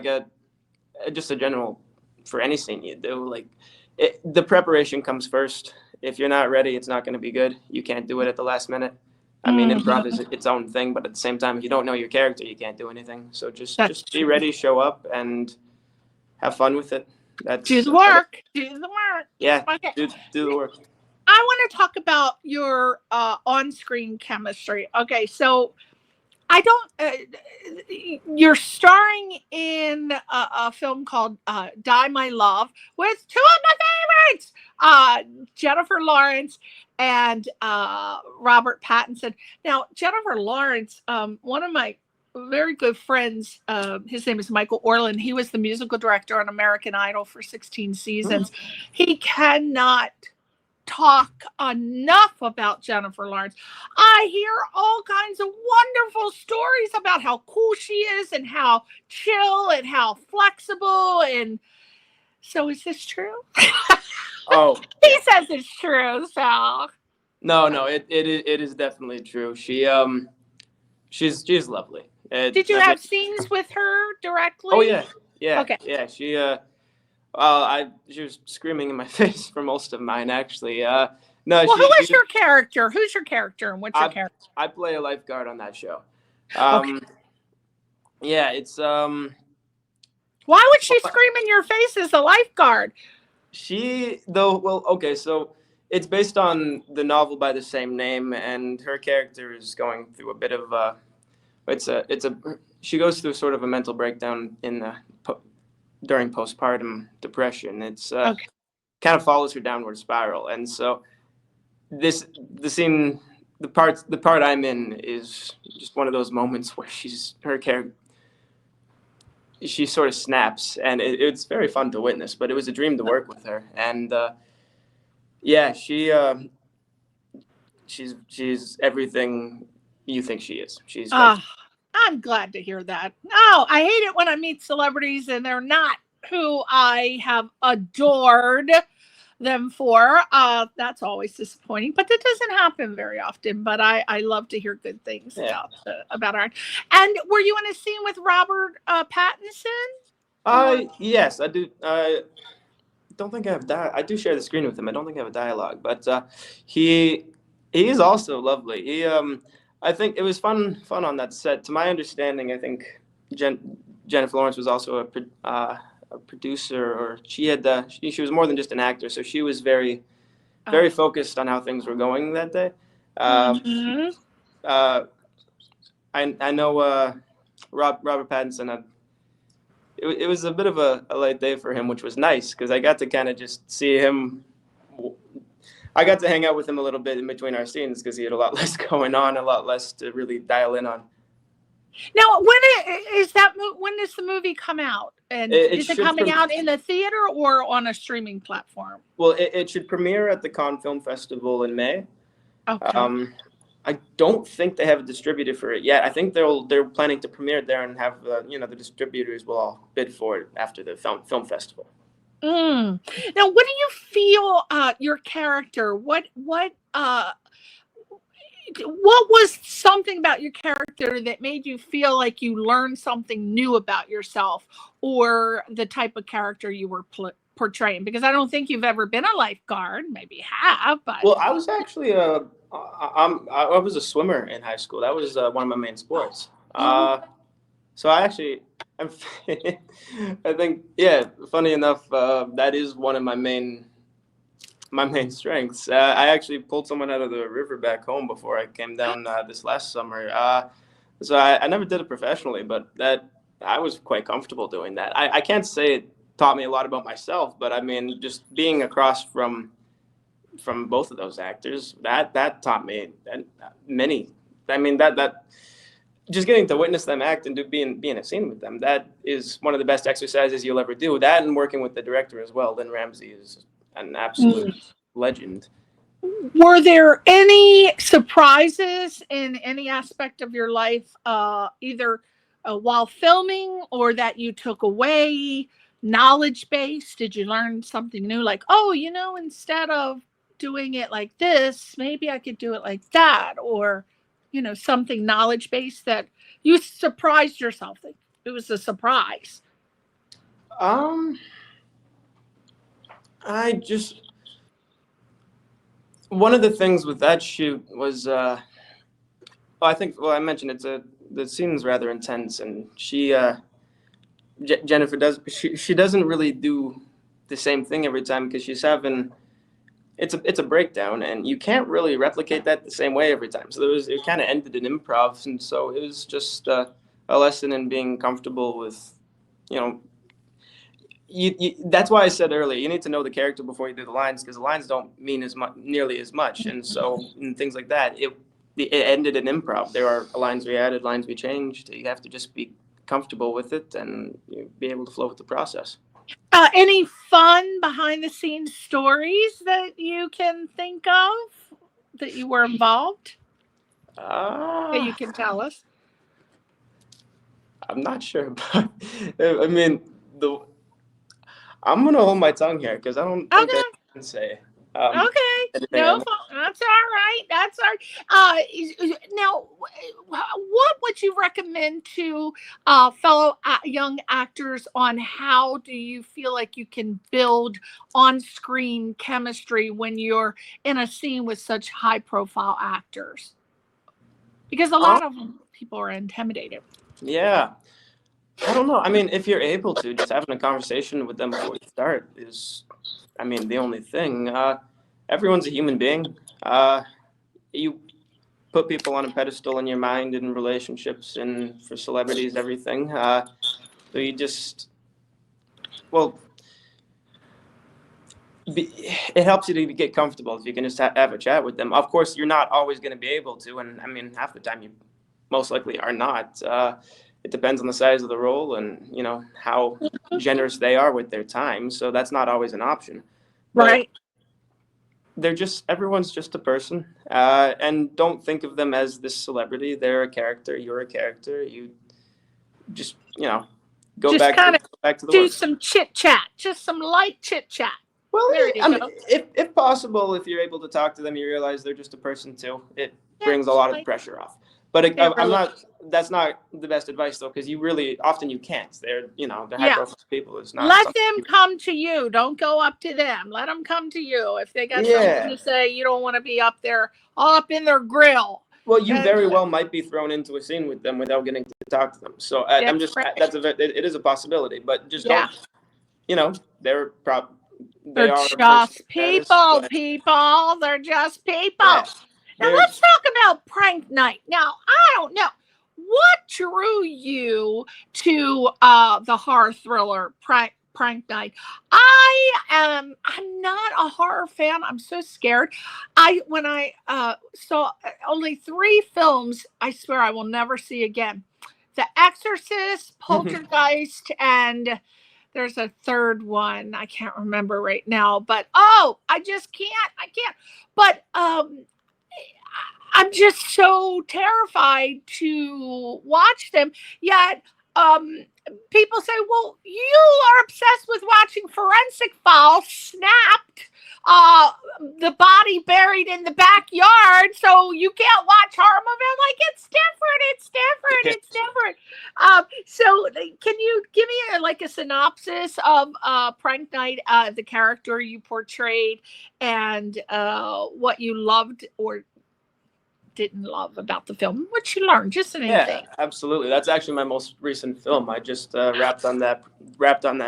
just a general for any scene you do, the preparation comes first. If you're not ready, it's not going to be good. You can't do it at the last minute. Improv is its own thing, but at the same time, if you don't know your character, you can't do anything. So just be ready, show up, and have fun with it. Do the work. Do the work. Yeah, okay. do the work. I want to talk about your on-screen chemistry. Okay, so you're starring in a film called Die My Love with two of my favorites, Jennifer Lawrence and Robert Pattinson. Now, Jennifer Lawrence, one of my very good friends, his name is Michael Orland. He was the musical director on American Idol for 16 seasons. He cannot talk enough about Jennifer Lawrence. I hear all kinds of wonderful stories about how cool she is and how chill and how flexible. And So is this true? Oh, He says it's true. So no, it is definitely true. She's lovely. did you have scenes with her directly? Oh yeah, yeah, Okay. yeah. She was screaming in my face for most of mine, actually. No, Well, who is your character? Who's your character, and what's your character? I play a lifeguard on that show. Okay. Yeah, it's Why would she scream in your face as a lifeguard? Okay, so it's based on the novel by the same name, and her character is going through a bit of she goes through sort of a mental breakdown during postpartum depression. It's kind of follows her downward spiral, and so the part I'm in is just one of those moments where she sort of snaps, and it's very fun to witness, but it was a dream to work with her. And yeah, she's everything you think she is. She's I'm glad to hear that. Oh, I hate it when I meet celebrities and they're not who I have adored them for. That's always disappointing, but that doesn't happen very often. But I love to hear good things about art. And were you in a scene with Robert Pattinson? Yes, I do. I don't think I have I do share the screen with him. I don't think I have a dialogue, but he is also lovely. I think it was fun on that set. To my understanding, I think Jennifer Lawrence was also a producer, or she was more than just an actor, so she was very focused on how things were going that day. I know Robert Pattinson. It was a bit of a light day for him, which was nice because I got to kind of just see him. I got to hang out with him a little bit in between our scenes because he had a lot less going on, a lot less to really dial in on. Now, when does the movie come out? And is it coming out in the theater or on a streaming platform? Well, it should premiere at the Cannes Film Festival in May. Okay. I don't think they have a distributor for it yet. I think they're planning to premiere it there and have the distributors will all bid for it after the film festival. Now, what do you feel your character? What was something about your character that made you feel like you learned something new about yourself, or the type of character you were portraying? Because I don't think you've ever been a lifeguard. Maybe you have, but I was actually I was a swimmer in high school. That was one of my main sports. So I actually, I think, funny enough, that is one of my main strengths. I actually pulled someone out of the river back home before I came down this last summer. So I never did it professionally, but I was quite comfortable doing that. I can't say it taught me a lot about myself, but I mean, just being across from both of those actors, that taught me many. I mean, that just getting to witness them act and being in a scene with them, that is one of the best exercises you'll ever do. That and working with the director as well. Lynn Ramsey is an absolute legend. Were there any surprises in any aspect of your life, either while filming or that you took away, knowledge-based? Did you learn something new? Like, instead of doing it like this, maybe I could do it like that, or something knowledge-based that you surprised yourself that it was a surprise? One of the things with that shoot was I mentioned the scene's rather intense, and Jennifer she doesn't really do the same thing every time because she's having it's a breakdown, and you can't really replicate that the same way every time. So it kind of ended in improv, and so it was just a lesson in being comfortable with, that's why I said earlier, you need to know the character before you do the lines, because the lines don't mean nearly as much, and so in things like that, it ended in improv. There are lines we added, lines we changed. You have to just be comfortable with it and be able to flow with the process. Any fun behind the scenes stories that you can think of that you were involved that you can tell us? I'm not sure, but I mean, I'm gonna hold my tongue here because I don't think Okay. I can say. Okay, anything on that. that's all right. That's all right. Now, what would you recommend to fellow young actors on how do you feel like you can build on-screen chemistry when you're in a scene with such high-profile actors? Because a lot of people are intimidated. Yeah. I don't know. I mean, if you're able to, just having a conversation with them before you start is, I mean, the only thing. Everyone's a human being. You put people on a pedestal in your mind in relationships and for celebrities, everything. So you just, well, it helps you to get comfortable if you can just have a chat with them. Of course, you're not always going to be able to, and I mean, half the time you most likely are not. It depends on the size of the role and, you know, how generous they are with their time. So that's not always an option. Right. They're just, everyone's just a person. And don't think of them as this celebrity. They're a character. You're a character. You just, you know, go back to the do work. some chit chat, just some light chit chat. Well, There you I mean, go. if possible, if you're able to talk to them, you realize they're just a person too. It brings a lot of the pressure off. But I'm not. That's not the best advice though, because you really often you can't. They're, you know, they're high-profile people. It's not. Let them come to you. Don't go up to them. Let them come to you. If they got something to say, you don't want to be up there, all up in their grill. Well, you very well might be thrown into a scene with them without getting to talk to them. So I'm just it is a possibility, but just don't. You know, they're just people. They're just people. Yeah. Now let's talk about prank night. Now, I don't know. What drew you to the horror thriller prank night? I'm not a horror fan. I'm so scared. When I saw only 3 films, I swear I will never see again. The Exorcist, Poltergeist, and there's a third one. I can't remember right now, but I just can't. I can't. But I'm just so terrified to watch them. Yet people say, well, you are obsessed with watching Forensic Files, Snapped, the body buried in the backyard, so you can't watch horror movie. I'm like, it's different. So can you give me a synopsis of Prank Night, the character you portrayed, and what you loved or didn't love about the film, what you learned, just anything. Yeah, absolutely. That's actually my most recent film. I just wrapped on that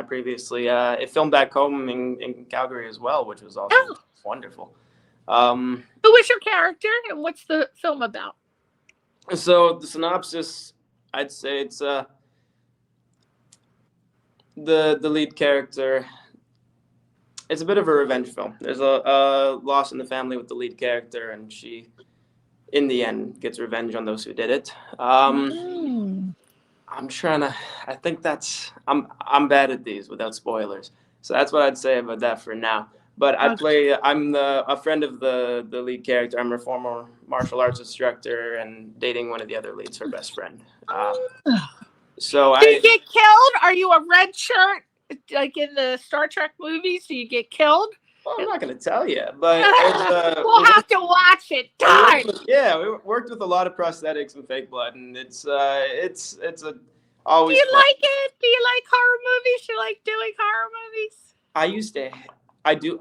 previously. It filmed back home in Calgary as well, which was also wonderful. Who was your character and what's the film about? So the synopsis, I'd say it's the lead character. It's a bit of a revenge film. There's a loss in the family with the lead character, and she, in the end, gets revenge on those who did it. I'm bad at these without spoilers. So that's what I'd say about that for now. But I'm a friend of the lead character. I'm a former martial arts instructor and dating one of the other leads, her best friend. So do you get killed? Are you a red shirt like in the Star Trek movies? Do you get killed? Well, I'm not going to tell you, but we'll have to watch it. Darn. We worked with a lot of prosthetics and fake blood, and it's always. Do you like it? Do you like horror movies? You like doing horror movies? I do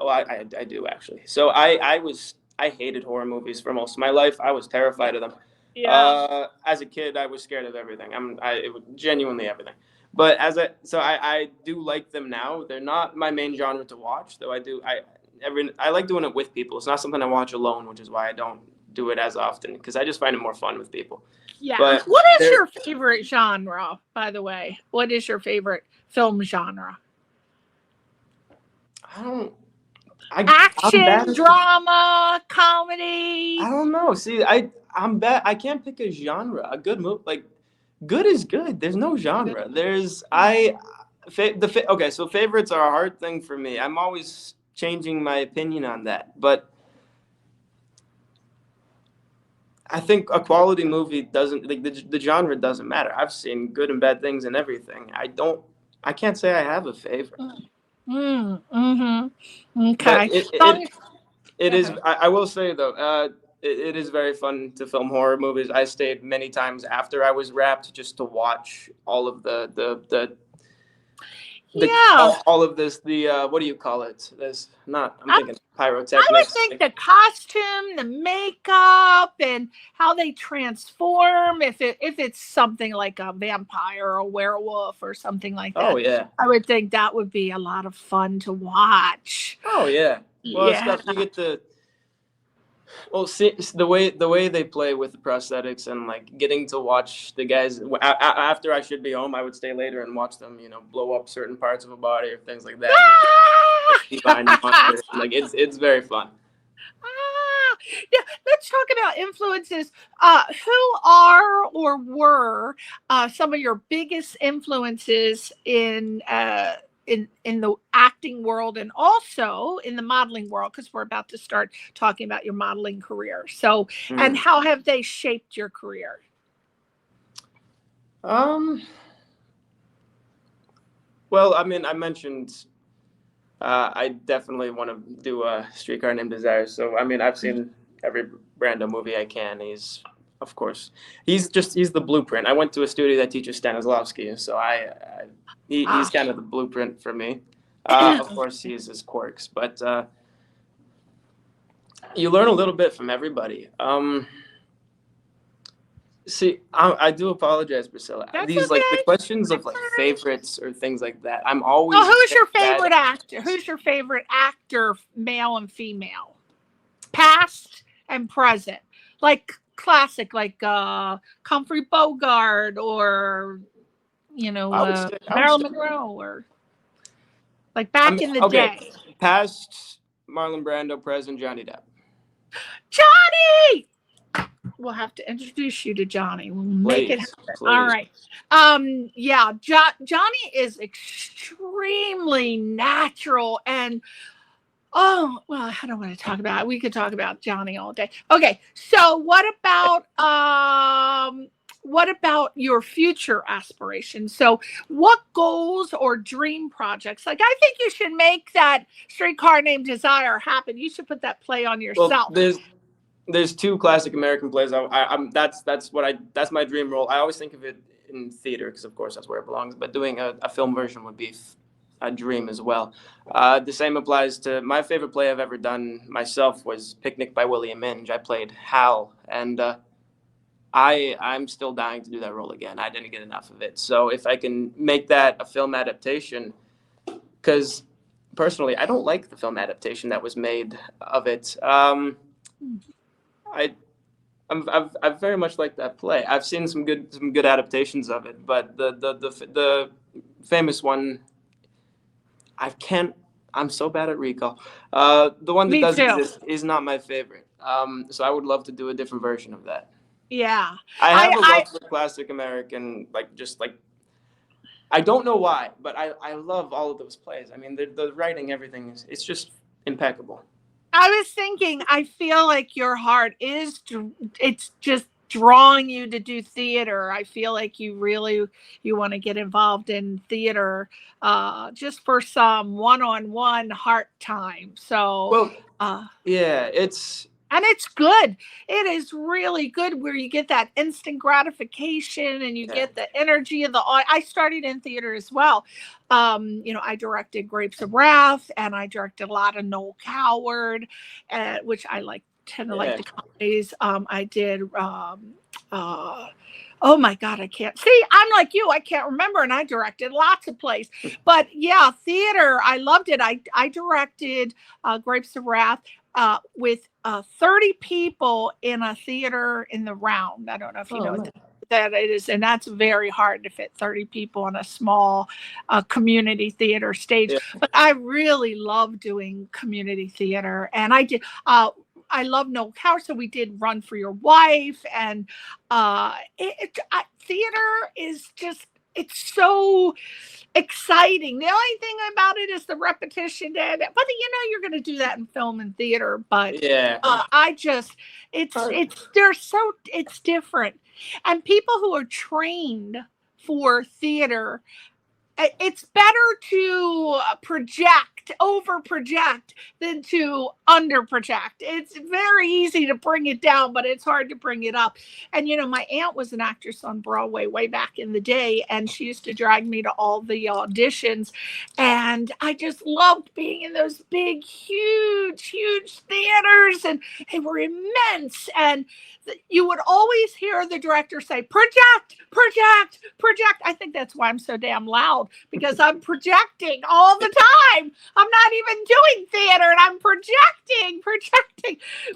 actually. So I hated horror movies for most of my life. I was terrified of them. Yeah. As a kid, I was scared of everything. It was genuinely everything. But I do like them now. They're not my main genre to watch, though. I like doing it with people. It's not something I watch alone, which is why I don't do it as often, because I just find it more fun with people. Yeah. But what is your favorite genre, by the way? What is your favorite film genre? Action, drama, comedy. I don't know. See, I'm bad. I can't pick a genre. A good movie, like, good is good. There's no genre. So favorites are a hard thing for me. I'm always changing my opinion on that. But I think a quality movie doesn't, like, the genre doesn't matter. I've seen good and bad things in everything. I can't say I have a favorite. Mm-hmm. But Okay. it is. I will say though, it is very fun to film horror movies. I stayed many times after I was wrapped just to watch all of Yeah. all of this. What do you call it? There's not. I'm thinking I would pyrotechnics. think the costume, the makeup, and how they transform. If it's something like a vampire or a werewolf or something like that. Oh yeah. I would think that would be a lot of fun to watch. Oh yeah. Well, it's Yeah. got, you get the. Well, see the way they play with the prosthetics and like getting to watch the guys after I should be home, I would stay later and watch them, blow up certain parts of a body or things like that. Like it's very fun. Yeah, let's talk about influences. Who are or were some of your biggest influences in the acting world and also in the modeling world? Because we're about to start talking about your modeling career. So, and how have they shaped your career? Well, I mean, I mentioned. I definitely want to do a Streetcar Named Desire. So, I mean, I've seen every Brando movie I can. He's the blueprint. I went to a studio that teaches Stanislavski, so he's kind of the blueprint for me. Of course, he has his quirks, but you learn a little bit from everybody. See, I do apologize, Priscilla. These like the questions of like favorites or things like that. I'm always. Oh, who's your favorite actor? Who's your favorite actor, male and female, past and present? Like classic, like Humphrey Bogart or Marilyn Monroe, or like back in the day. Past Marlon Brando, present Johnny Depp. Johnny. We'll have to introduce you to Johnny. We'll make it happen. Please. All right. Yeah, Johnny is extremely natural and well, I don't want to talk about it. We could talk about Johnny all day. Okay, so what about your future aspirations? So what goals or dream projects? Like, I think you should make that Streetcar Named Desire happen. You should put that play on yourself. Well, there's two classic American plays. That's my dream role. I always think of it in theater because, of course, that's where it belongs. But doing a film version would be a dream as well. The same applies to my favorite play I've ever done myself was Picnic by William Minge. I played Hal, and I'm still dying to do that role again. I didn't get enough of it. So if I can make that a film adaptation, because personally, I don't like the film adaptation that was made of it. I've very much liked that play. I've seen some good adaptations of it, but the famous one, I'm so bad at recall. The one that does exist is not my favorite. So I would love to do a different version of that. Yeah. I have a love for classic American, I don't know why, but I love all of those plays. I mean, the writing, everything it's just impeccable. I was thinking, I feel like your heart it's just drawing you to do theater. I feel like you want to get involved in theater just for some one-on-one heart time. So, yeah, and it's good. It is really good where you get that instant gratification and you get the energy of the audience. I started in theater as well. I directed Grapes of Wrath and I directed a lot of Noel Coward, which I tend to like the comedies. I did, oh my God, I can't see. I'm like you, I can't remember. And I directed lots of plays, but yeah, theater, I loved it. I directed Grapes of Wrath with 30 people in a theater in the Round. I don't know if you know what that is, and that's very hard to fit 30 people on a small community theater stage. Yeah. But I really love doing community theater, and I did. I love Noel Coward, so we did Run for Your Wife, and theater is just. It's so exciting. The only thing about it is the repetition, but you're going to do that in film and theater. But it's different. And people who are trained for theater it's better to over project than to under project. It's very easy to bring it down, but it's hard to bring it up. And, my aunt was an actress on Broadway way back in the day, and she used to drag me to all the auditions. And I just loved being in those big, huge theaters, and they were immense. And you would always hear the director say, project, project, project. I think that's why I'm so damn loud, because I'm projecting all the time. I'm not even doing theater, and I'm projecting.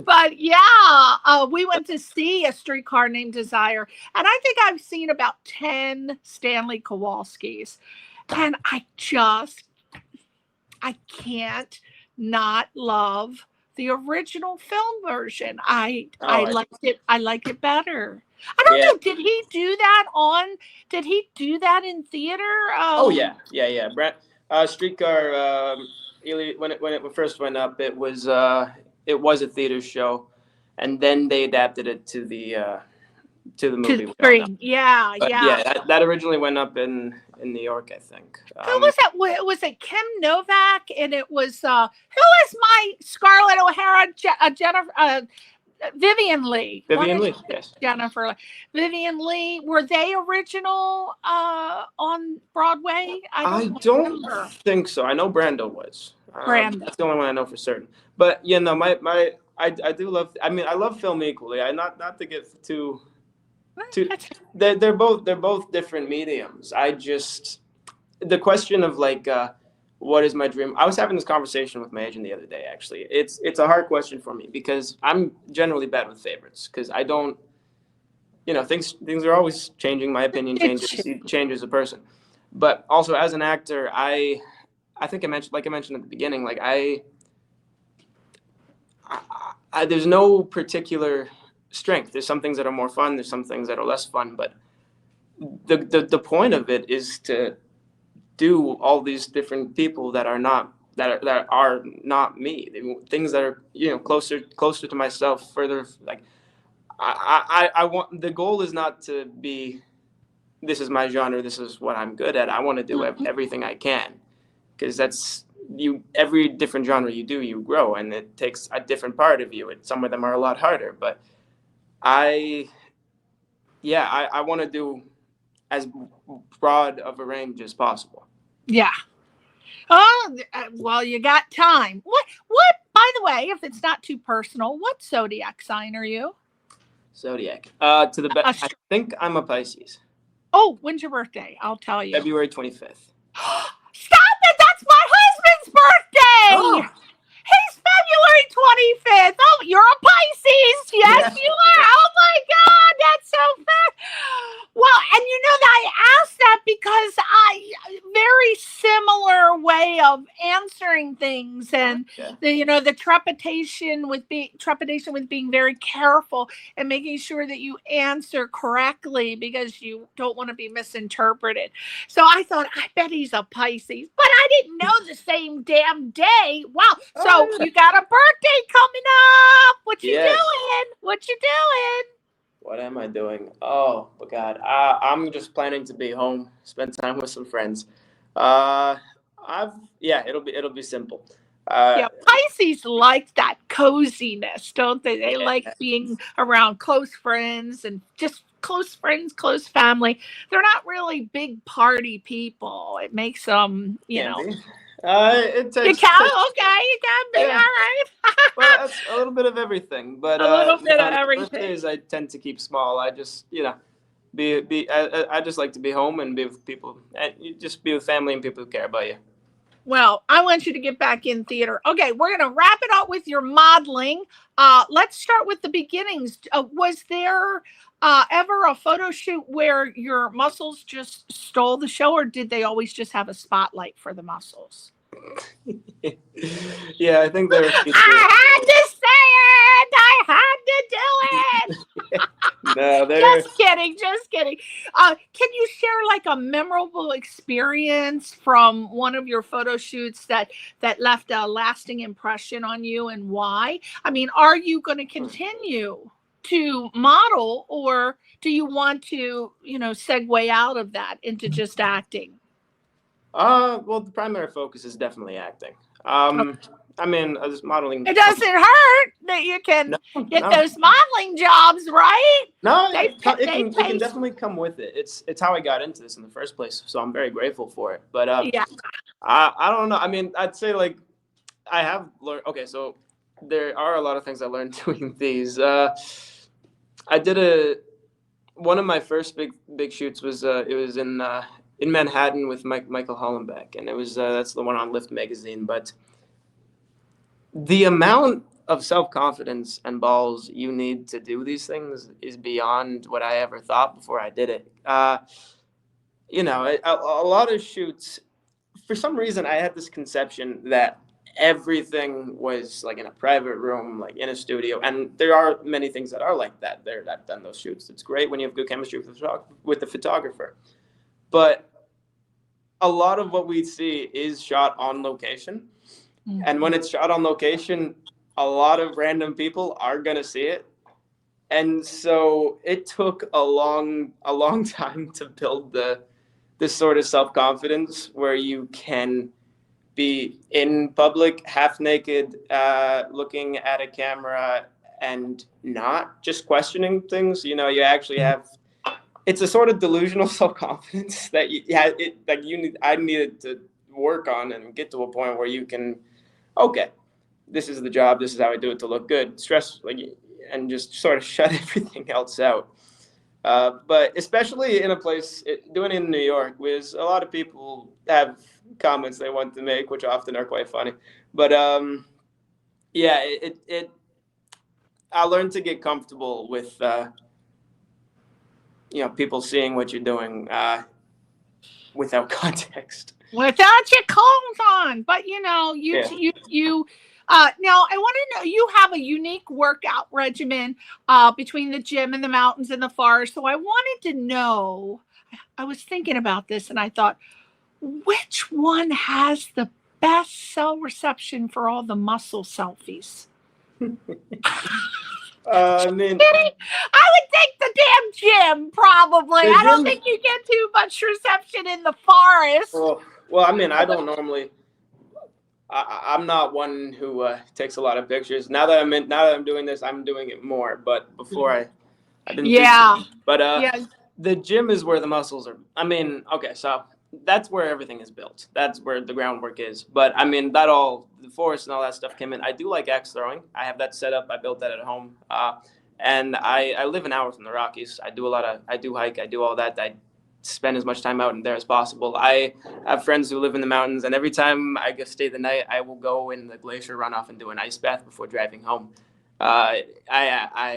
But yeah, we went to see A Streetcar Named Desire, and I think I've seen about 10 Stanley Kowalskis. And I can't not love the original film version. I like it better. I don't know. Did he do that in theater? Streetcar, when it first went up, it was a theater show, and then they adapted it to the movie. To the screen. Yeah. That originally went up in New York, I think. Who was that? Was it Kim Novak? And it was who was my Scarlett O'Hara? Jennifer. Vivian Lee. Yes. Jennifer. Vivian Lee. Were they original on Broadway? I don't think so. I know Brando was. Brando. That's the only one I know for certain. But I do love. I mean, I love film equally. Not to get too. They're both different mediums. The question of what is my dream? I was having this conversation with my agent the other day. Actually, it's a hard question for me because I'm generally bad with favorites because I don't, things are always changing. My opinion changes as a person, but also as an actor, I think I mentioned at the beginning, there's no particular strength. There's some things that are more fun. There's some things that are less fun, but the point of it is to do all these different people that are not me, things that are closer to myself, further I want. The goal is not to be this is my genre, this is what I'm good at. I want to do everything I can, because that's every different genre you do, you grow, and it takes a different part of you. Some of them are a lot harder, but I want to do as broad of a range as possible. Yeah. Oh, well, you got time. What, by the way, if it's not too personal, what zodiac sign are you? Zodiac. I think I'm a Pisces. Oh, when's your birthday? I'll tell you. February 25th. Stop it! That's my husband's birthday! Oh. He's February 25th. Oh, you're a Pisces. Yes, you are. Oh, my God. That's so fast. Well, and that I asked that because very similar way of answering things, and the trepidation with being very careful and making sure that you answer correctly because you don't want to be misinterpreted. So I thought, I bet he's a Pisces, but I didn't know the same damn day. Wow. So you got a birthday coming up. What you doing? What am I doing? Oh, God. I'm just planning to be home, spend time with some friends. It'll be simple. Pisces like that coziness, don't they? They like being around close friends and just close friends, close family. They're not really big party people. It makes them, It takes, you can be all right. Well, that's a little bit of everything, but a little bit of everything. Birthdays I tend to keep small. I just I just like to be home and be with people, and you just be with family and people who care about you. Well, I want you to get back in theater. Okay, we're going to wrap it up with your modeling. Let's start with the beginnings. Was there ever a photo shoot where your muscles just stole the show, or did they always just have a spotlight for the muscles? Yeah, I think there were. I had to say it. I had to do it. No, just kidding. Can you share a memorable experience from one of your photo shoots that left a lasting impression on you, and why? I mean, are you going to continue to model, or do you want to, segue out of that into just acting? Well, the primary focus is definitely acting. I mean, as modeling. It doesn't hurt that you can get those modeling jobs, right? No, They it can pay. definitely come with it. It's how I got into this in the first place, so I'm very grateful for it. But Yeah. I don't know. I mean, I'd say like I have learned. Okay, so there are a lot of things I learned doing these. I did one of my first big shoots was it was in Manhattan with Michael Hollenbeck, and it was that's the one on Lift magazine. But the amount of self-confidence and balls you need to do these things is beyond what I ever thought before I did it. You know, a lot of shoots, for some reason, I had this conception that everything was like in a private room, like in a studio. And there are many things that are like that. I've done those shoots. It's great when you have good chemistry with the photographer. But a lot of what we see is shot on location. Mm-hmm. And when it's shot on location, a lot of random people are going to see it. And so it took a long time to build this sort of self-confidence where you can be in public, half naked, looking at a camera and not just questioning things. You know, you actually have, it's a sort of delusional self-confidence that I needed to work on and get to a point where you can, okay, this is the job, this is how I do it to look good, and just sort of shut everything else out. But especially in a place, doing it in New York, with a lot of people have comments they want to make, which often are quite funny. But yeah, I learned to get comfortable with people seeing what you're doing without context. Without your clothes on, but you now I want to know, you have a unique workout regimen between the gym and the mountains and the forest. So I wanted to know, I was thinking about this and I thought, which one has the best cell reception for all the muscle selfies? I mean, I would think the damn gym, probably. I don't think you get too much reception in the forest. Well, I mean, I don't normally. I'm not one who takes a lot of pictures. Now that I'm doing this, I'm doing it more. But before I didn't. Yeah. But the gym is where the muscles are. I mean, okay, so that's where everything is built. That's where the groundwork is. But I mean, the forest and all that stuff came in. I do like axe throwing. I have that set up. I built that at home. And I live an hour from the Rockies. I do hike. I do all that. I spend as much time out in there as possible. I have friends who live in the mountains, and every time I stay the night, I will go in the glacier runoff and do an ice bath before driving home. I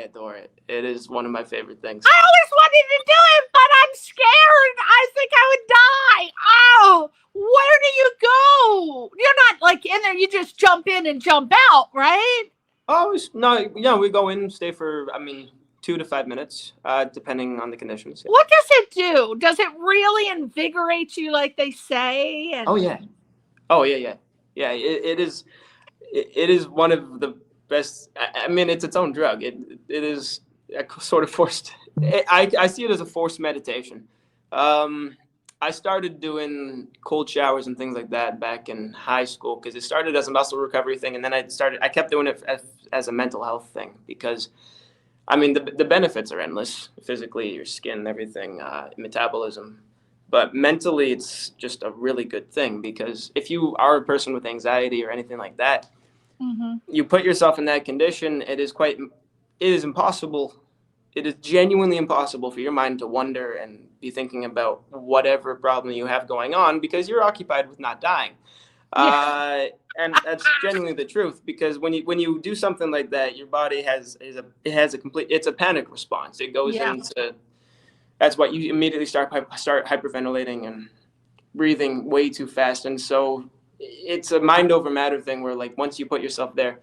adore it. It is one of my favorite things. I always wanted to do it, but I'm scared. I think I would die. Oh, where do you go? You're not like in there. You just jump in and jump out, right? Oh, no. Yeah, we go in, stay for, 2 to 5 minutes, depending on the conditions. Yeah. What does it do? Does it really invigorate you like they say? Oh, yeah. Yeah, it is one of the best. I mean, it's its own drug. It is a sort of forced. I see it as a forced meditation. I started doing cold showers and things like that back in high school because it started as a muscle recovery thing, and then I kept doing it as a mental health thing because, I mean, the benefits are endless. Physically, your skin, everything, metabolism. But mentally, it's just a really good thing because if you are a person with anxiety or anything like that, you put yourself in that condition, it is impossible. It is genuinely impossible for your mind to wonder and be thinking about whatever problem you have going on because you're occupied with not dying. Yeah. And that's genuinely the truth because when you do something like that, your body has a panic response. It goes into, that's what you immediately start hyperventilating and breathing way too fast. And so it's a mind over matter thing where, like, once you put yourself there,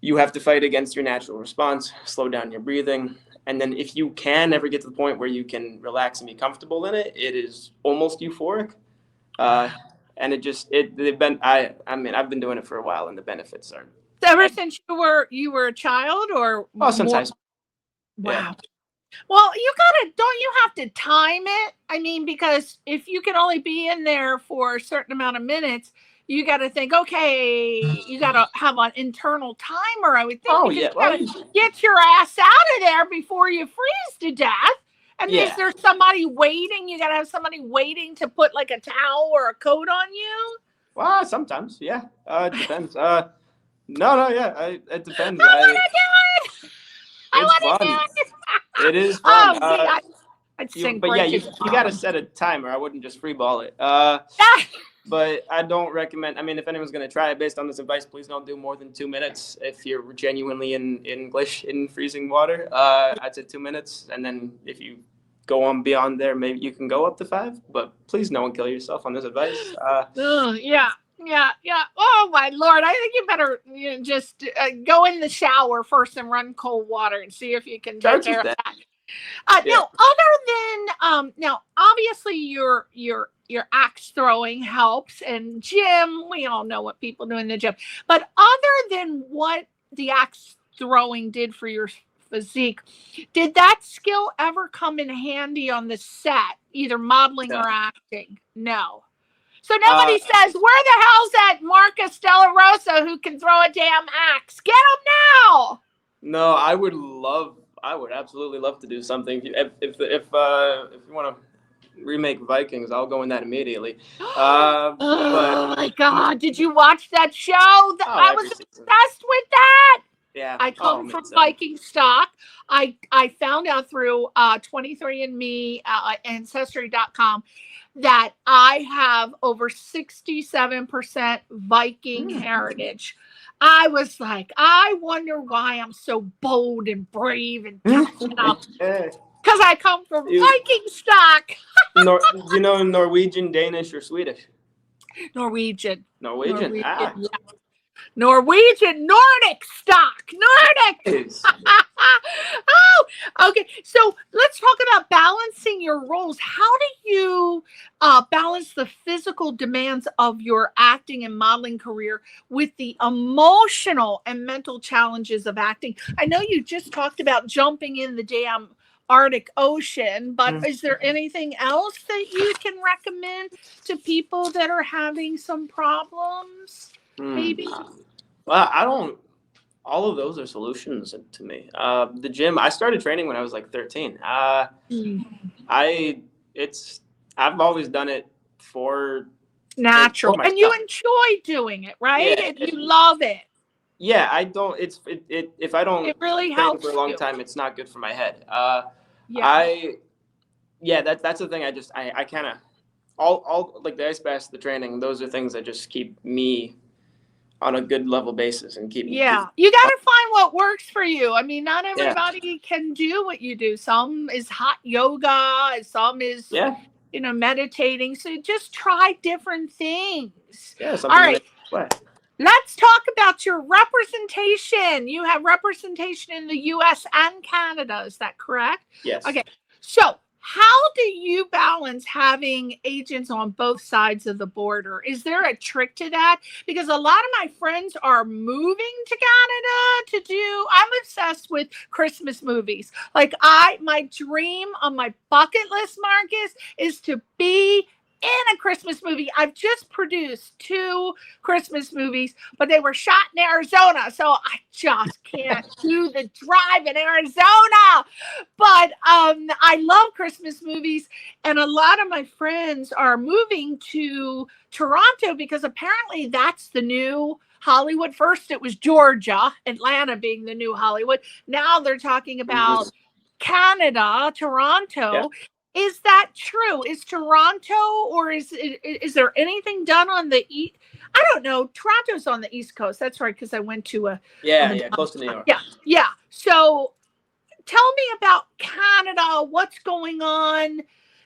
you have to fight against your natural response, slow down your breathing. And then if you can ever get to the point where you can relax and be comfortable in it, it is almost euphoric. And I've been doing it for a while, and the benefits are. Ever since you were a child, or since high school. Wow. Well, don't you have to time it? I mean, because if you can only be in there for a certain amount of minutes, you got to think, okay, you got to have an internal timer, I would think. Oh, because yeah. you got to get your ass out of there before you freeze to death. And is there somebody waiting? You got to have somebody waiting to put like a towel or a coat on you? Well, sometimes, yeah. It depends. No, yeah. It depends. I want to do it. I want to do it. It is fun. Oh, I'd sing but yeah, you got to set a timer. I wouldn't just free ball it. But I don't recommend. I mean, if anyone's going to try it based on this advice, please don't do more than 2 minutes. If you're genuinely in freezing water, I'd say 2 minutes. And then if you go on beyond there, maybe you can go up to 5. But please, no one kill yourself on this advice. Yeah. Oh my Lord! I think you better just go in the shower first and run cold water and see if you can take care of that. Now, other than now, obviously your axe throwing helps, and gym. We all know what people do in the gym. But other than what the axe throwing did for your physique, did that skill ever come in handy on the set, either modeling or acting? No. So nobody says, where the hell's that Marcus Della Rosa who can throw a damn axe? Get him now! No, I would absolutely love to do something. If you want to remake Vikings, I'll go in that immediately. Oh my God! Did you watch that show? I was obsessed with that. Yeah, I come from Viking stock. I found out through 23andMe, Ancestry.com, that I have over 67% Viking heritage. I was like, I wonder why I'm so bold and brave and tough enough. Because I come from Viking stock. Norwegian, Danish, or Swedish? Norwegian. Yeah. Norwegian, Nordic stock. Nordic. Oh, okay. So let's talk about balancing your roles. How do you balance the physical demands of your acting and modeling career with the emotional and mental challenges of acting? I know you just talked about jumping in the damn Arctic Ocean, but is there anything else that you can recommend to people that are having some problems? Maybe. Well, all of those are solutions to me. The gym, I started training when I was like 13. I've always done it for natural, and you enjoy doing it, right? And you love it. Yeah, I don't. If I don't, it really train helps for a long time. It's not good for my head. Yeah. That's the thing. I kind of all like the ice baths, the training. Those are things that just keep me on a good level basis and keep. You got to find what works for you. I mean, not everybody can do what you do. Some is hot yoga, some is meditating. So just try different things. Yeah. All right. Let's talk about your representation. You have representation in the U.S. and Canada. Is that correct? Yes. Okay. So how do you balance having agents on both sides of the border? Is there a trick to that? Because a lot of my friends are moving to Canada I'm obsessed with Christmas movies. Like my dream on my bucket list, Marcus, is to be in a Christmas movie. I've just produced 2 Christmas movies, but they were shot in Arizona, so I just can't do the drive in Arizona. But I love Christmas movies, and a lot of my friends are moving to Toronto because apparently that's the new Hollywood. First it was Georgia, Atlanta being the new Hollywood. Now they're talking about Canada, Toronto. Yeah. Is that true? Is Toronto, or is there anything done on the east? I don't know. Toronto's on the East Coast. That's right, because I went to close to New York. Yeah. So tell me about Canada. What's going on?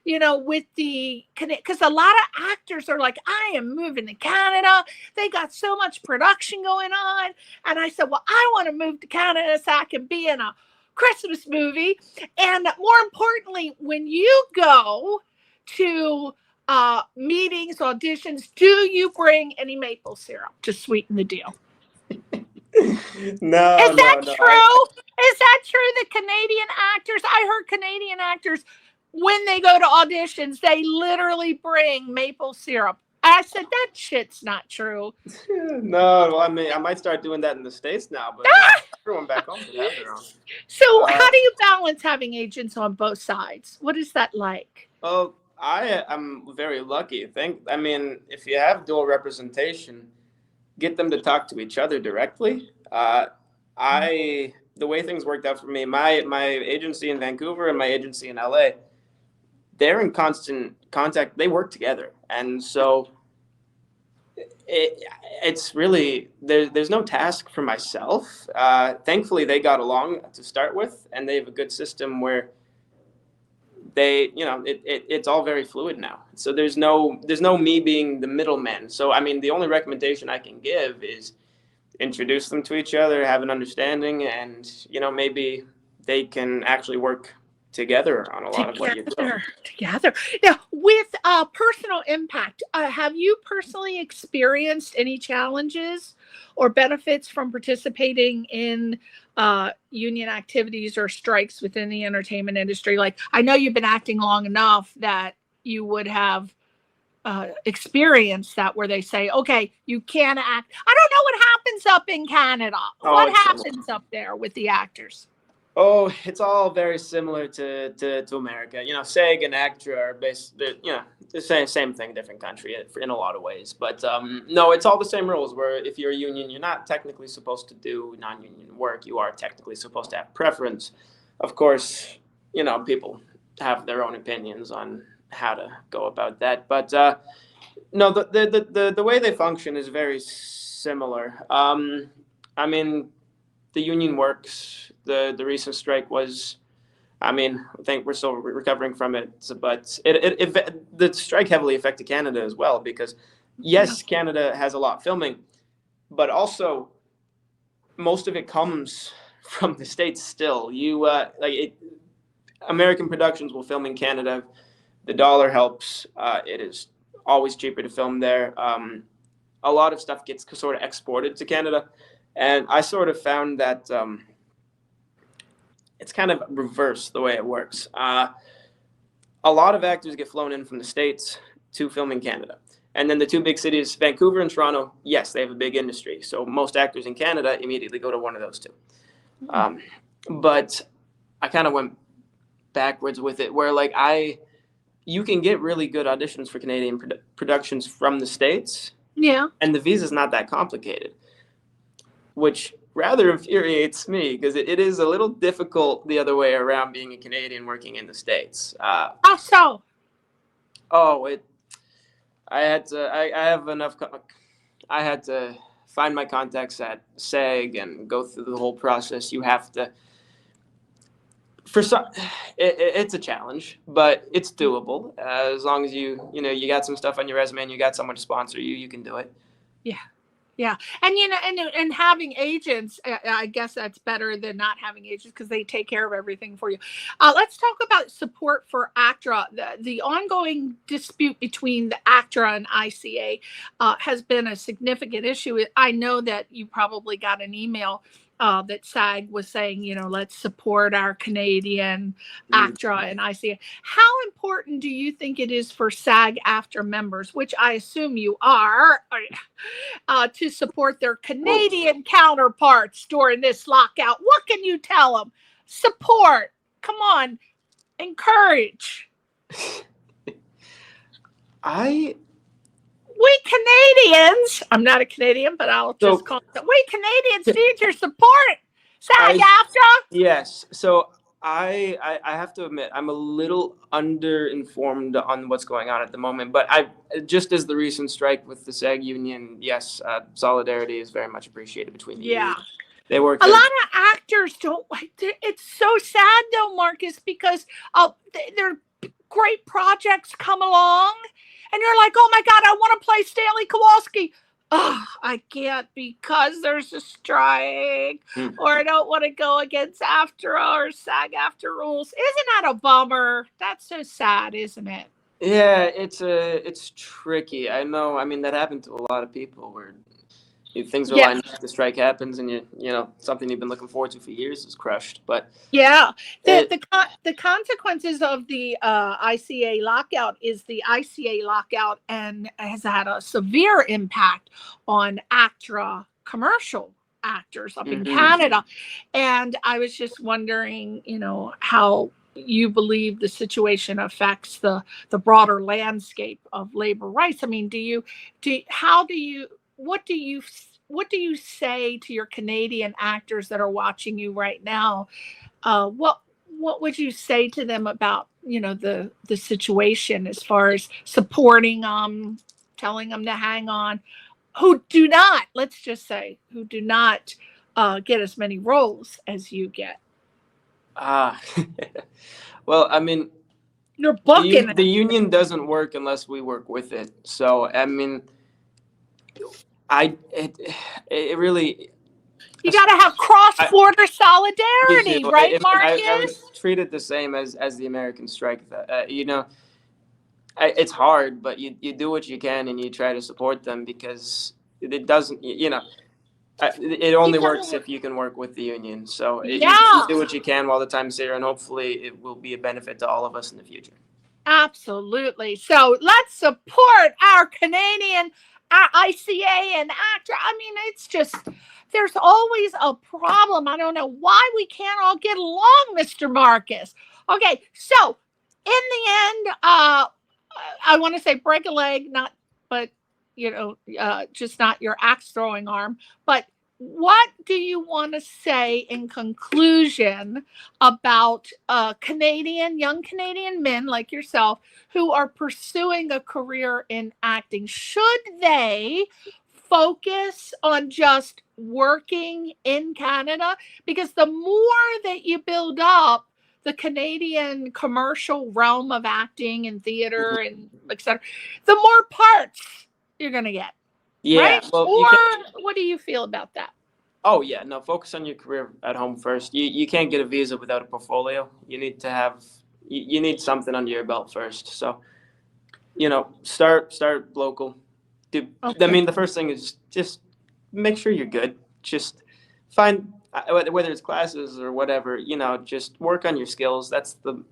With because a lot of actors are like, I am moving to Canada. They got so much production going on, and I said, well, I want to move to Canada so I can be in a Christmas movie. And more importantly, when you go to meetings, auditions, do you bring any maple syrup to sweeten the deal? No, Is that no. true? Is that true? The Canadian actors, I heard Canadian actors, when they go to auditions, they literally bring maple syrup. I said, that shit's not true. No, well, I mean, I might start doing that in the States now, but no, everyone back home can have their own. So how do you balance having agents on both sides? What is that like? Well, I'm very lucky. I mean, if you have dual representation, get them to talk to each other directly. The way things worked out for me, my agency in Vancouver and my agency in LA, they're in constant contact. They work together, and so it's really there's no task for myself. Thankfully, they got along to start with, and they have a good system where it's all very fluid now. So there's no me being the middleman. So I mean, the only recommendation I can give is introduce them to each other, have an understanding, and maybe they can actually work together on a lot of what you're doing. Together. Now, with personal impact, have you personally experienced any challenges or benefits from participating in union activities or strikes within the entertainment industry? Like, I know you've been acting long enough that you would have experienced that, where they say, okay, you can't act. I don't know what happens up in Canada. What happens up there with the actors? Oh, it's all very similar to America. SAG and ACTRA are the same thing, different country in a lot of ways. But no, it's all the same rules, where if you're a union, you're not technically supposed to do non-union work. You are technically supposed to have preference. Of course, people have their own opinions on how to go about that. But no, the way they function is very similar. I mean, the union works. The recent strike was, I think we're still recovering from it, but the strike heavily affected Canada as well, because yes, Canada has a lot of filming, but also most of it comes from the States still. American productions will film in Canada. The dollar helps. It is always cheaper to film there. A lot of stuff gets sort of exported to Canada, and I sort of found that it's kind of reverse the way it works. A lot of actors get flown in from the States to film in Canada. And then the two big cities, Vancouver and Toronto, yes, they have a big industry. So most actors in Canada immediately go to one of those two. But I kind of went backwards with it, where you can get really good auditions for Canadian productions from the States. Yeah. And the visa's not that complicated, which rather infuriates me, because it is a little difficult the other way around, being a Canadian working in the States. How so? I had to find my contacts at SAG and go through the whole process. You have to, it's a challenge, but it's doable. As long as you got some stuff on your resume and you got someone to sponsor you, you can do it. Yeah. Yeah. And, and having agents, I guess that's better than not having agents, because they take care of everything for you. Let's talk about support for ACTRA. The ongoing dispute between the ACTRA and ICA has been a significant issue. I know that you probably got an email that SAG was saying, let's support our Canadian ACTRA and ICA. How important do you think it is for SAG-AFTRA members, which I assume you are, to support their Canadian counterparts during this lockout? What can you tell them? Support. Come on. Encourage. We Canadians, I'm not a Canadian, but I'll just call it, we Canadians need your support. SAG-AFTRA? Yes. So I have to admit, I'm a little underinformed on what's going on at the moment, but just as the recent strike with the SAG union, yes, solidarity is very much appreciated between the unions. They work. A lot of actors don't like it. It's so sad though, Marcus, because their great projects come along and you're like, oh my God, I want to play Stanley Kowalski. Oh, I can't because there's a strike, or I don't want to go against AFTRA or SAG-AFTRA rules. Isn't that a bummer? That's so sad, isn't it? Yeah, it's tricky. I know. I mean, that happened to a lot of people where If things are Yeah. lined up, the strike happens, and something you've been looking forward to for years is crushed. But Yeah, the consequences of the ICA lockout is the ICA lockout and has had a severe impact on ACTRA commercial actors up in Canada. And I was just wondering, how you believe the situation affects the broader landscape of labor rights. I mean, what do you say to your Canadian actors that are watching you right now? What would you say to them about the situation as far as supporting them, telling them to hang on, who do not get as many roles as you get? Well, I mean, You're booking the union doesn't work unless we work with it. So I mean, it really. You got to have cross-border solidarity, right, Marcus? I would treat it the same as the American strike. It's hard, but you do what you can and you try to support them, because it doesn't, it only works if you can work with the union. So you do what you can while the time's here, and hopefully it will be a benefit to all of us in the future. Absolutely. So let's support our Canadian ICA and ACTRA. I mean, it's just, there's always a problem. I don't know why we can't all get along, Mr. Marcus. Okay, so in the end, I want to say break a leg, just not your axe throwing arm. But what do you want to say in conclusion about young Canadian men like yourself who are pursuing a career in acting? Should they focus on just working in Canada? Because the more that you build up the Canadian commercial realm of acting and theater and etc., the more parts you're going to get. Yeah. Right? Well, or what do you feel about that? Oh yeah, no. Focus on your career at home first. You can't get a visa without a portfolio. You need to have you need something under your belt first. So, start local. Okay. I mean, the first thing is just make sure you're good. Just find whether it's classes or whatever. Just work on your skills. That's the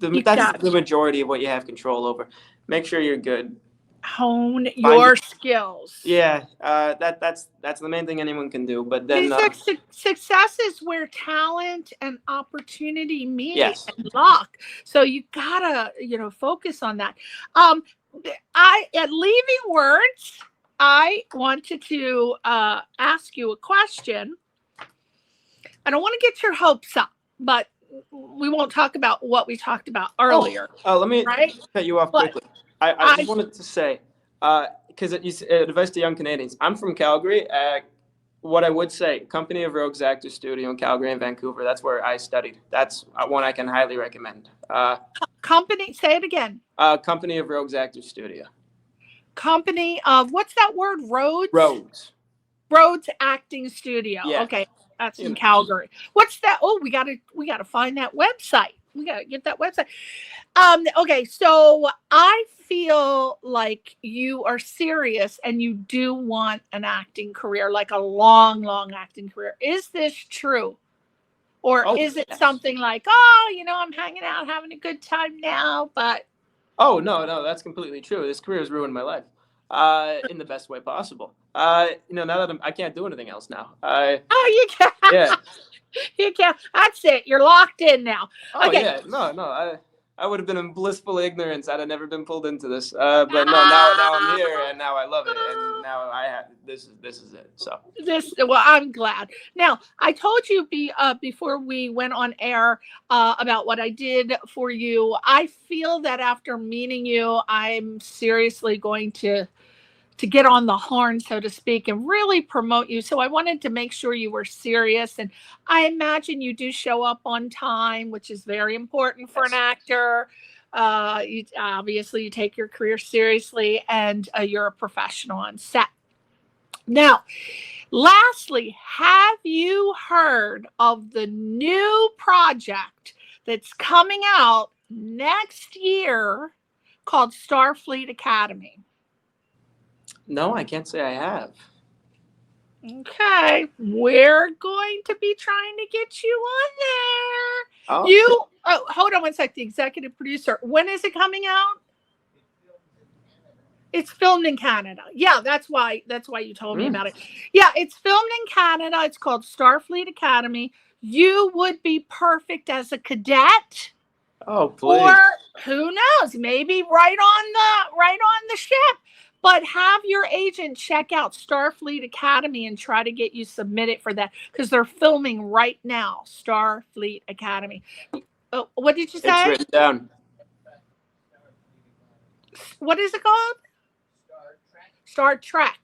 majority of what you have control over. Make sure you're good. Hone your skills. Yeah, that's the main thing anyone can do. But then success is where talent and opportunity meet. Yes. And luck. So you gotta focus on that. At leaving words, I wanted to ask you a question. I don't want to get your hopes up, but we won't talk about what we talked about earlier. Let me cut you off quickly. I just wanted to say, because advice to young Canadians. I'm from Calgary. What I would say, Company of Rogues Actors Studio in Calgary and Vancouver. That's where I studied. That's one I can highly recommend. Company, say it again. Company of Rogues Actors Studio. Company of, what's that word? Rogues Acting Studio. Yeah. Okay, that's in Calgary. What's that? Oh, we gotta find that website. We gotta get that website. Okay, so I feel like you are serious and you do want an acting career, like a long acting career. Is this true? Or is it something like, I'm hanging out, having a good time now, but... Oh, no, that's completely true. This career has ruined my life in the best way possible. Now that I can't do anything else now. You can't. Yeah. You can't. That's it. You're locked in now. Oh, okay. Yeah. No. I would have been in blissful ignorance had I never been pulled into this. But no, now I'm here and now I love it, and now this is it. So I'm glad. Now I told you before we went on air about what I did for you. I feel that after meeting you, I'm seriously going to get on the horn, so to speak, and really promote you. So I wanted to make sure you were serious. And I imagine you do show up on time, which is very important for an actor. You take your career seriously, and you're a professional on set. Now, lastly, have you heard of the new project that's coming out next year called Starfleet Academy? No, I can't say I have. Okay, we're going to be trying to get you on there. Oh, Hold on one sec. The executive producer. When is it coming out? It's filmed in Canada. Yeah, that's why you told me about it. Yeah, it's filmed in Canada. It's called Starfleet Academy. You would be perfect as a cadet. Oh, please. Or who knows? Maybe right on the ship. But have your agent check out Starfleet Academy and try to get you submitted for that, because they're filming right now. Starfleet Academy. Oh, what did you say? It's written down. What is it called? Star Trek.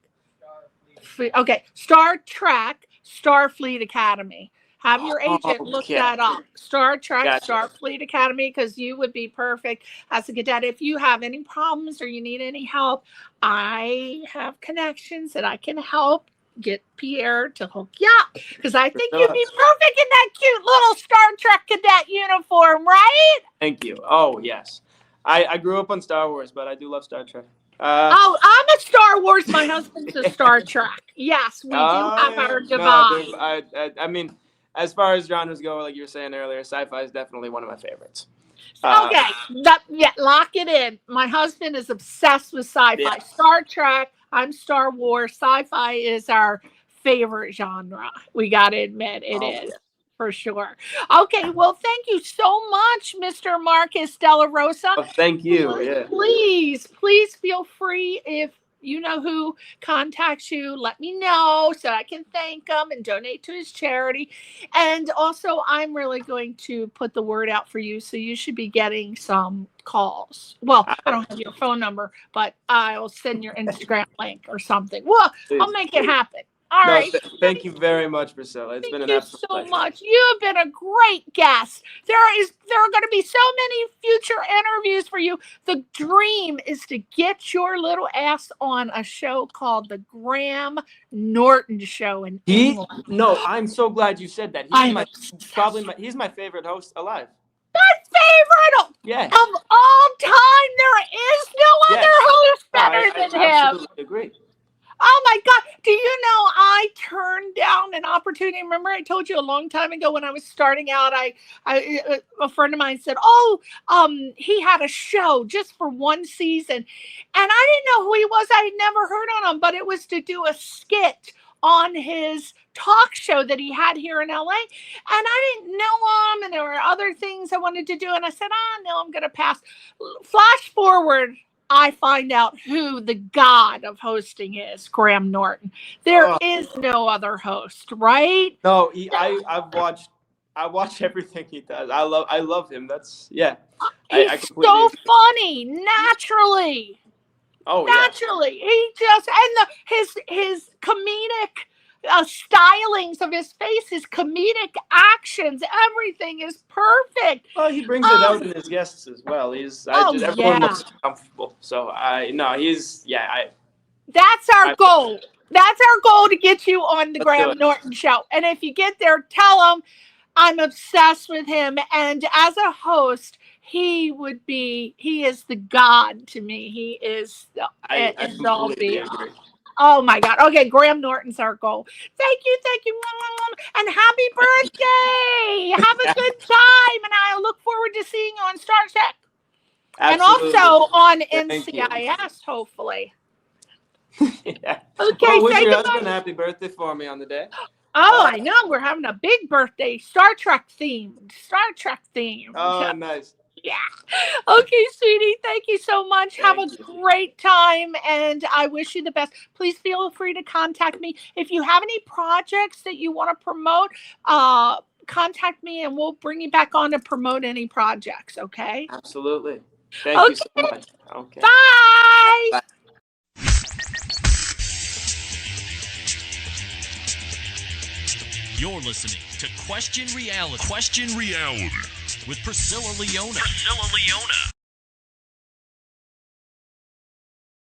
Okay, Star Trek, Starfleet Academy. Have your agent look that up. Star Trek, Gotcha. Starfleet Academy, because you would be perfect as a cadet. If you have any problems or you need any help, I have connections that I can help get Pierre to hook you up, because I think you'd be perfect in that cute little Star Trek cadet uniform, right? Thank you. Oh, yes. I grew up on Star Wars, but I do love Star Trek. I'm a Star Wars. My husband's a Star Trek. Yes, we do have our divide. No, I mean, as far as genres go, like you were saying earlier, sci-fi is definitely one of my favorites. Okay, lock it in. My husband is obsessed with sci-fi. Yeah. Star Trek, I'm Star Wars. Sci-fi is our favorite genre. We got to admit it is. Yeah. For sure. Okay, well, thank you so much, Mr. Marcus Della Rosa. Oh, thank you. Please feel free, if you know who contacts you, let me know so I can thank him and donate to his charity. And also, I'm really going to put the word out for you, so you should be getting some calls. Well, I don't have your phone number, but I'll send your Instagram link or something. Well, Please. I'll make it happen. All right. Thank you very much, Priscilla. It's been an absolute pleasure. Thank you so much. You have been a great guest. There are going to be so many future interviews for you. The dream is to get your little ass on a show called The Graham Norton Show in England. No, I'm so glad you said that. He's my favorite host alive. My favorite of all time. There is no other host better than him. I absolutely agree. Oh my God. Do you know I turned down an opportunity? Remember I told you a long time ago when I was starting out, a friend of mine said, he had a show just for one season. And I didn't know who he was. I had never heard of him, but it was to do a skit on his talk show that he had here in LA. And I didn't know him, and there were other things I wanted to do. And I said, no, I'm going to pass. Flash forward, I find out who the god of hosting is, Graham Norton. There is no other host, right? No, I watch everything he does. I love him. He's so funny, naturally. Oh, naturally. Yeah. He just, and his comedic stylings of his face, his comedic actions, everything is perfect. Well, he brings it out in his guests as well. Everyone looks comfortable. So That's our goal. That's our goal, to get you on the Graham Norton Show. And if you get there, tell him I'm obsessed with him. And as a host, he is the god to me. He is I completely agree. Oh my God. Okay, Graham Norton's our goal. Thank you. And happy birthday. Have a good time. And I look forward to seeing you on Star Trek. Absolutely. And also on NCIS, hopefully. Yeah. Okay, well, wish your husband happy birthday for me on the day. Oh, I know. We're having a big birthday. Star Trek themed. Oh, nice. Yeah. Okay, sweetie. Thank you so much. Have a great time, and I wish you the best. Please feel free to contact me. If you have any projects that you want to promote, contact me, and we'll bring you back on to promote any projects, okay? Absolutely. Thank you so much. Okay. Bye. Bye. You're listening to Question Reality with Priscilla Leona.